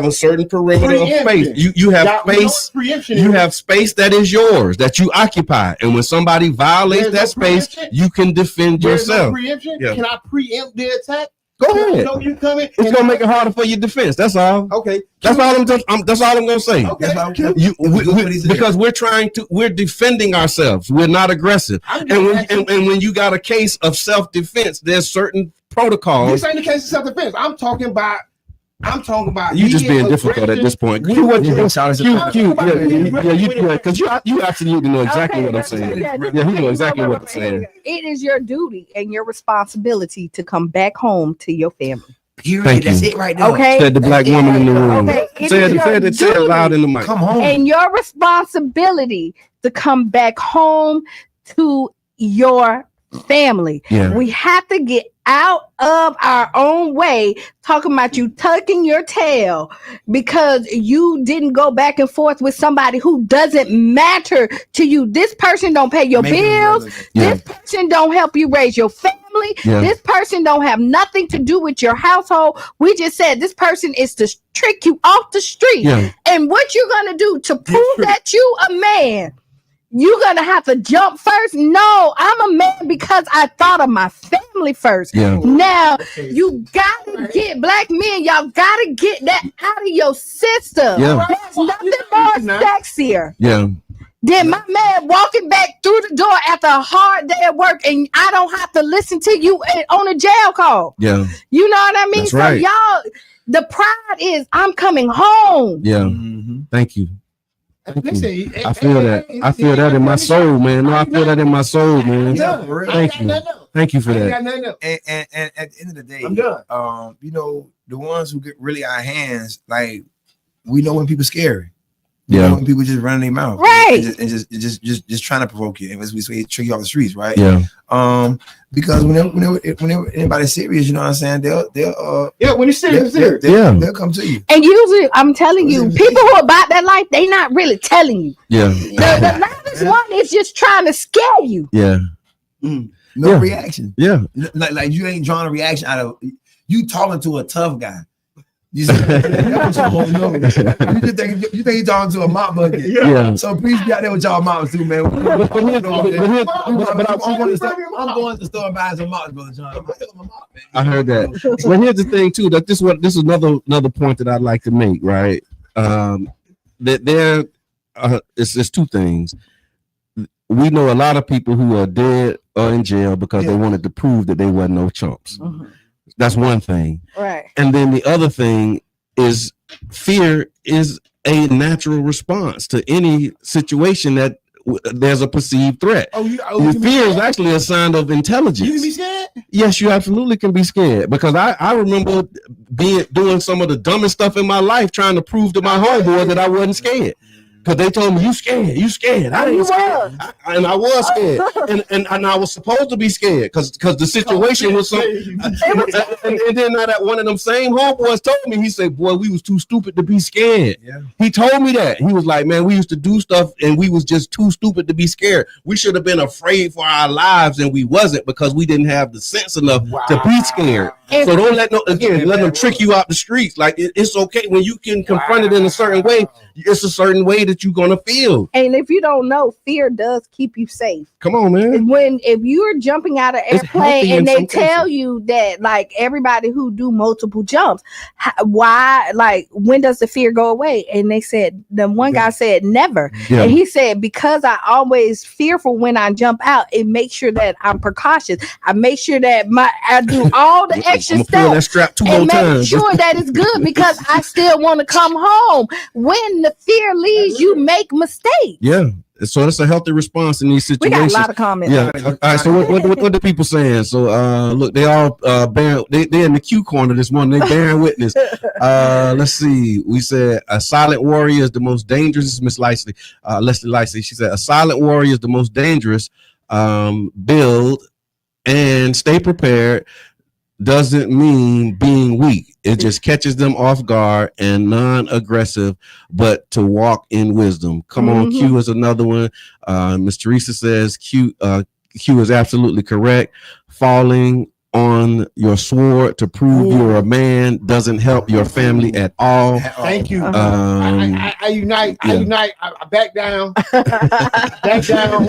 a certain perimeter of space. You have space. You have space that is yours that you occupy. And when somebody violates that space, you can defend yourself. Preemption. Yeah. Can I preempt the attack? Go ahead. Know you coming. It's gonna make it harder for your defense. That's all. Okay. That's all I'm gonna say. Okay. Because we're defending ourselves. We're not aggressive. And when you got a case of self-defense, there's certain protocols. This ain't the case of self-defense. I'm talking about you just being difficult at this point. Because you absolutely know exactly what I'm saying. Yeah, he know exactly what I'm saying. It is your duty and your responsibility to come back home to your family. Period. That's it right there. Okay. Said the black woman in the room. Okay. Say it loud in the mic. Come home. And your responsibility to come back home to your family. Yeah. We have to get out of our own way talking about you tucking your tail because you didn't go back and forth with somebody who doesn't matter to you. This person don't pay your bills. This person don't help you raise your family. This person don't have nothing to do with your household. We just said this person is to trick you off the street. And what you're gonna do to prove that you a man? You're going to have to jump first? No, I'm a man because I thought of my family first. Now, you got to get black men. Y'all got to get that out of your system. There's nothing more sexier than my man walking back through the door after a hard day at work and I don't have to listen to you on a jail call. You know what I mean? That's right. So y'all, the pride is I'm coming home. Thank you. Listen, I feel that. I feel that in my soul, man. No, I feel that in my soul, man. Thank you. Thank you for that. And at the end of the day, I'm done. You know, the ones who get really out of hands, like we know when people scary. You know, when people just running their mouth, right? And just trying to provoke you, and as we say, trick you off the streets, right? Yeah. Because whenever anybody's serious, you know what I'm saying? They'll when it's serious, they'll come to you. And usually, I'm telling you, people who are about that life, they not really telling you. Yeah. The loudest one is just trying to scare you. Yeah. No reaction. Yeah. Like you ain't drawing a reaction out of you talking to a tough guy. You think you're talking to a mop bucket. Yeah. So please be out there with y'all mops too, man. I'm going to the store and buy some mops, Brother John. I heard that. But here's the thing too, that this is another point that I'd like to make, right? That there it's two things. We know a lot of people who are dead or in jail because they wanted to prove that they weren't no chumps. Mm-hmm. That's one thing. Right. And then the other thing is fear is a natural response to any situation that there's a perceived threat. Fear is actually a sign of intelligence. You can be scared? Yes, you absolutely can be scared, because I remember doing some of the dumbest stuff in my life trying to prove to my homeboy that I wasn't scared. Because they told me, you scared. I ain't scared. And I was scared. and I was supposed to be scared because the situation was so. And then now that one of them same homeboys told me, he said, boy, we was too stupid to be scared. Yeah. He told me that. He was like, man, we used to do stuff and we was just too stupid to be scared. We should have been afraid for our lives, and we wasn't, because we didn't have the sense enough to be scared. So don't let them trick you out the streets. Like it's okay when you can confront it in a certain way. It's a certain way that you're gonna feel. And if you don't know, fear does keep you safe. Come on, man. If you're jumping out of an airplane and they tell you that, like, everybody who do multiple jumps, why, like, when does the fear go away? And they said, the one guy said never. Yeah. And he said, because I always fearful when I jump out, it makes sure that I'm precautious. I make sure that I do all the extra stuff that strap and make sure that it's good, because I still want to come home. When the fear leaves, you make mistakes. Yeah. So it's a healthy response in these situations. We got a lot of comments. Yeah. All right. So what the people saying? So look, they all they're in the Q corner this morning. They bearing witness. Let's see. We said a silent warrior is the most dangerous. Miss Leslie Licey. She said a silent warrior is the most dangerous. Build and stay prepared doesn't mean being weak. It just catches them off guard and non-aggressive, but to walk in wisdom. Come on, Q is another one. Miss Teresa says Q is absolutely correct. Falling on your sword to prove you're a man doesn't help your family at all. Thank you. I unite. I unite. I back down. Back down.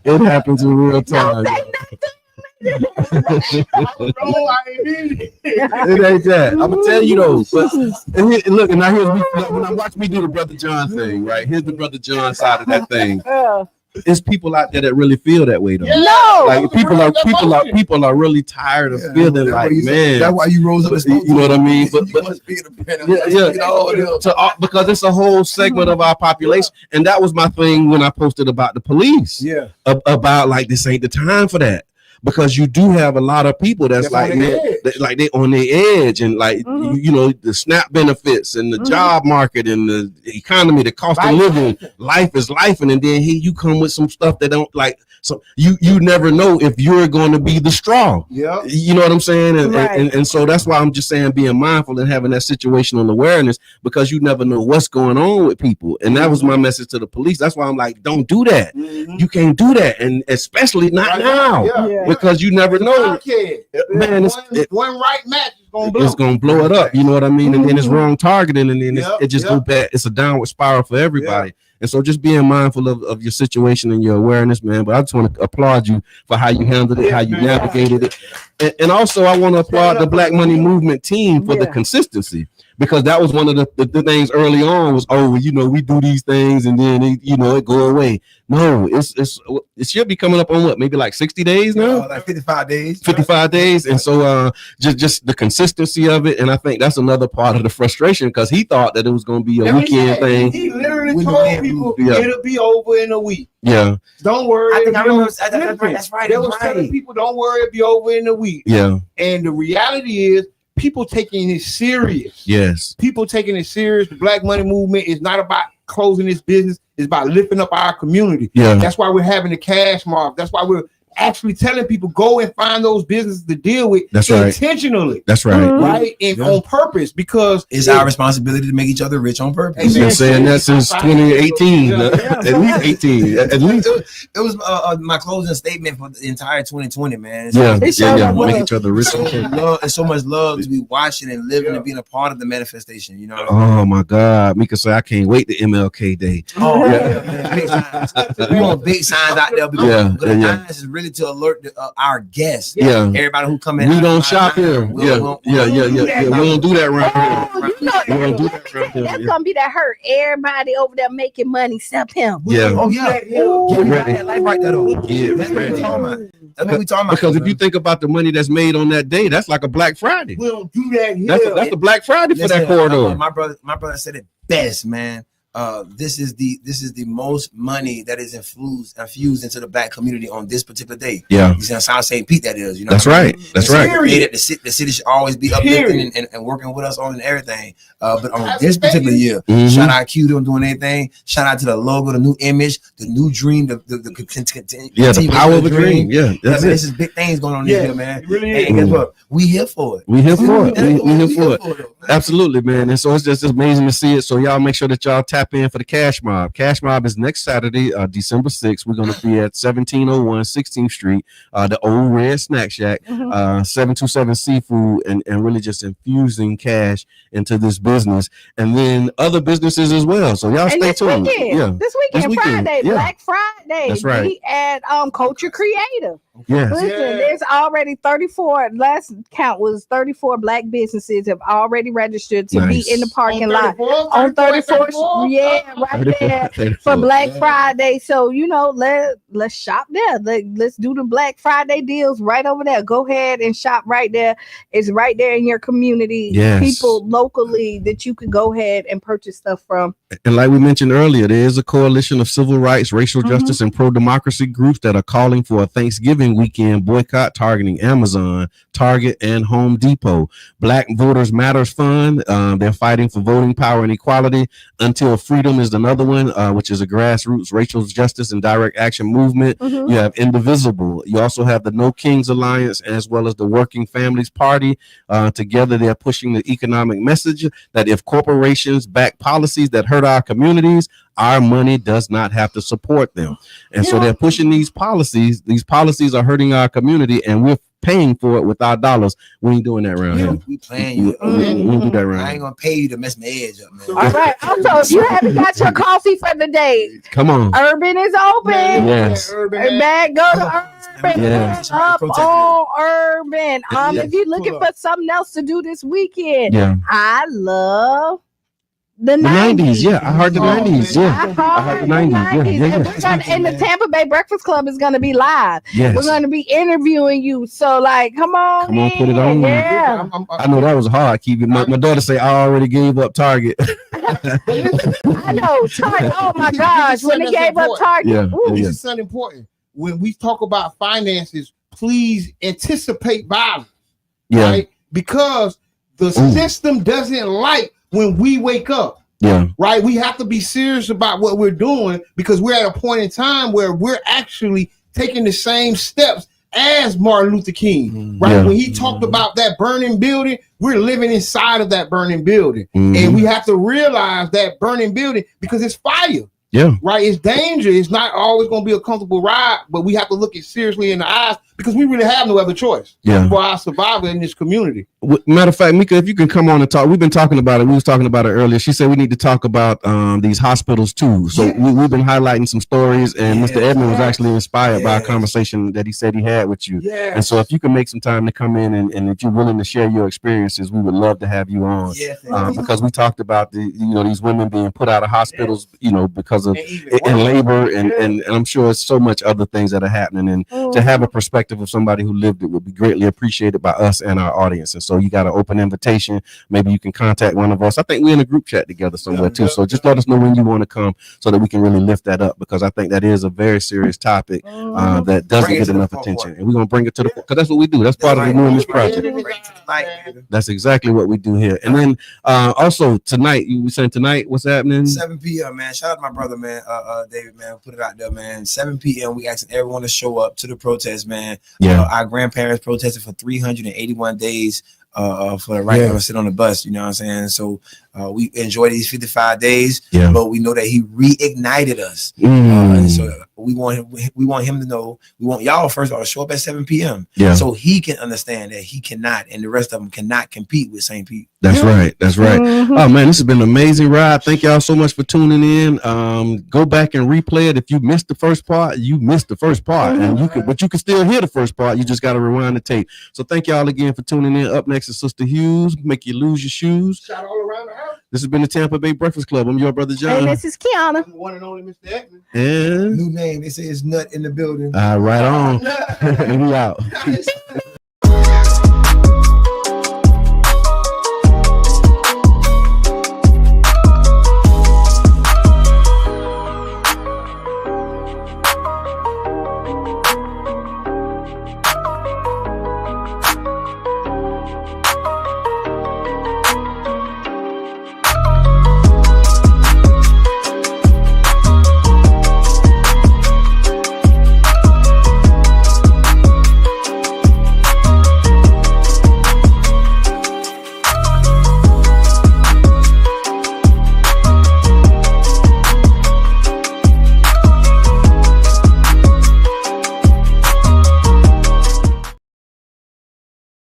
It happens in real time. It ain't that. I'm gonna tell you though. But look, and now when I watch me do the Brother John thing, right? Here's the Brother John side of that thing. It's people out there that really feel that way though. No, like people are really tired of feeling like, man. That's why you rose up. You know what I mean? But because it's a whole segment of our population, and that was my thing when I posted about the police. Yeah, about like this ain't the time for that. Because you do have a lot of people that's like they on their edge, and like you know, the SNAP benefits and the job market and the economy, the cost of living, life is life, and then here you come with some stuff that don't like. So you never know if you're going to be the straw. Yeah, you know what I'm saying, and so that's why I'm just saying being mindful and having that situational awareness, because you never know what's going on with people, and that was my message to the police. That's why I'm like, don't do that. You can't do that, and especially not now. Yeah. Because you never know, man. One right match is gonna blow. It's gonna blow it up. You know what I mean? And then it's wrong targeting, and then it just go back. It's a downward spiral for everybody. Yeah. And so just being mindful of your situation and your awareness, man. But I just want to applaud you for how you handled it, how you navigated it, and also I want to applaud the Black Money Movement team for the consistency. because that was one of the things early on was, oh, you know, we do these things and then it go away. No, it should be coming up on what, maybe like 60 days now, like 55 days. 55 days, and so just the consistency of it, and I think that's another part of the frustration because he thought that it was going to be a weekend thing. He literally told people it'll be over in a week. Yeah, don't worry. I think I remember that's right. They was telling people, don't worry, it'll be over in a week. Yeah, and the reality is, people taking it serious. Yes, people taking it serious. The Black Money Movement is not about closing this business. It's about lifting up our community. Yeah, that's why we're having the cash mark. That's why we're actually telling people go and find those businesses to deal with. That's intentionally. Right. That's right. Right, and on purpose, because it's our responsibility to make each other rich on purpose. We've been saying that since 2018, at least 18, at least. It was my closing statement for the entire 2020, man. Make each other rich. There's so much love to be watching and living and being a part of the manifestation. You know. Oh my God, Mika said I can't wait to MLK Day. Oh yeah, we want big signs out there because the is really to alert our guests. Yeah, everybody who come in. We don't shop here. We don't do that around here. We don't do that around here. That's gonna be that hurt. Everybody over there making money except him. Yeah. Oh yeah. Get ready. Right there though. Yeah. That's what we're talking about. That's what we talking about. Because if you think about the money that's made on that day, that's like a Black Friday. We don't do that here. That's the Black Friday for that corridor. My brother said it best, man. This is the most money that is infused into the Black community on this particular day. Yeah, he's in South St. Pete. That is, you know. That's right. That's right. That the city should always be uplifting and working with us on and everything. But on this particular year, shout out Q to doing anything. Shout out to the logo, the new image, the new dream, the power of a dream. Yeah, this is big things going on this year, man. It really is. And guess what? We here for it. We here for it. Absolutely, man. And so it's just amazing to see it. So y'all make sure that y'all tap in for the Cash Mob. Cash Mob is next Saturday, December 6th. We're going to be at 1701 16th Street, the old Red Snack Shack, 727 Seafood, and really just infusing cash into this business, and then other businesses as well. So y'all stay tuned. This weekend, Friday, Black Friday. That's right. We at Culture Creative. Yes. Listen, there's already 34. Last count was 34 Black businesses have already registered to be in the parking lot on 34th. Yeah, right there for Black Friday. So let's shop there. Let's do the Black Friday deals right over there. Go ahead and shop right there. It's right there in your community. Yes. People locally that you can go ahead and purchase stuff from. And like we mentioned earlier, there is a coalition of civil rights, racial justice, and pro-democracy groups that are calling for a Thanksgiving weekend boycott targeting Amazon, Target, and Home Depot. Black Voters Matters Fund, they're fighting for voting power and equality. Until Freedom is another one, which is a grassroots racial justice and direct action movement. You have Indivisible. You also have the No Kings Alliance, as well as the Working Families Party. Together, they're pushing the economic message that if corporations back policies that hurt our communities, our money does not have to support them. And so they're pushing these policies. These policies are hurting our community, and we're paying for it with our dollars. We ain't doing that around here. We playing you. We do that around I ain't gonna pay you to mess my edge up, man. All right. Also, if you haven't got your coffee for the day, come on. Urban is open. Yes. Urban. Go to Urban. Yes. Up on Urban. If you're looking for something else to do this weekend, I love the 90s. Yeah, I heard the 90s. Yeah, I heard the 90s. Yeah. And the Tampa Bay Breakfast Club is going to be live. Yes. We're going to be interviewing you. So, come on, put it on. Yeah. I know that was hard. Keep it. My daughter say I already gave up Target. I know Target. Oh my gosh, when they gave up Target. This is something important. When we talk about finances, please anticipate violence. Right? Because the system doesn't like when we wake up. Right. We have to be serious about what we're doing, because we're at a point in time where we're actually taking the same steps as Martin Luther King. Right. When he talked about that burning building, we're living inside of that burning building. And we have to realize that burning building, because it's fire. Yeah. Right. It's danger. It's not always going to be a comfortable ride, but we have to look it seriously in the eyes because we really have no other choice. Yeah. For our survival in this community. Matter of fact, Mika, if you can come on and talk, we've been talking about it. We was talking about it earlier. She said we need to talk about these hospitals too. So we've been highlighting some stories, and Mr. Edmund was actually inspired by a conversation that he said he had with you. Yes. And so if you can make some time to come in and if you're willing to share your experiences, we would love to have you on. Because we talked about these women being put out of hospitals, because of in labor and I'm sure it's so much other things that are happening. And to have a perspective of somebody who lived it would be greatly appreciated by us and our audience. And so you got an open invitation. Maybe you can contact one of us. I think we're in a group chat together somewhere too. So just let us know when you want to come so that we can really lift that up, because I think that is a very serious topic that doesn't get enough attention. And we're going to bring it to the because that's what we do. That's part of the New Image Project. That's exactly what we do here. And then also tonight, you were saying tonight, what's happening? 7 p.m. man. Shout out to my brother, man. David, man. Put it out there, man. 7 p.m. We asking everyone to show up to the protest, man. Our grandparents protested for 381 days for the right to sit on the bus. You know what I'm saying? So we enjoy these 55 days, but we know that he reignited us. And so we want him to know, we want y'all first of all to show up at 7 p.m. So he can understand that he cannot, and the rest of them cannot compete with St. Pete. That's right. That's right. Oh man, this has been an amazing ride. Thank y'all so much for tuning in. Go back and replay it. If you missed the first part, you missed the first part, and you can still hear the first part. You just got to rewind the tape. So thank y'all again for tuning in. Up next is Sister Hughes. Make you lose your shoes. Shout all around the house. This has been the Tampa Bay Breakfast Club. I'm your brother John. And this is Kiana. I'm the one and only Mr. Edmund. And new name. They say it's Nut in the building. Right on. We out.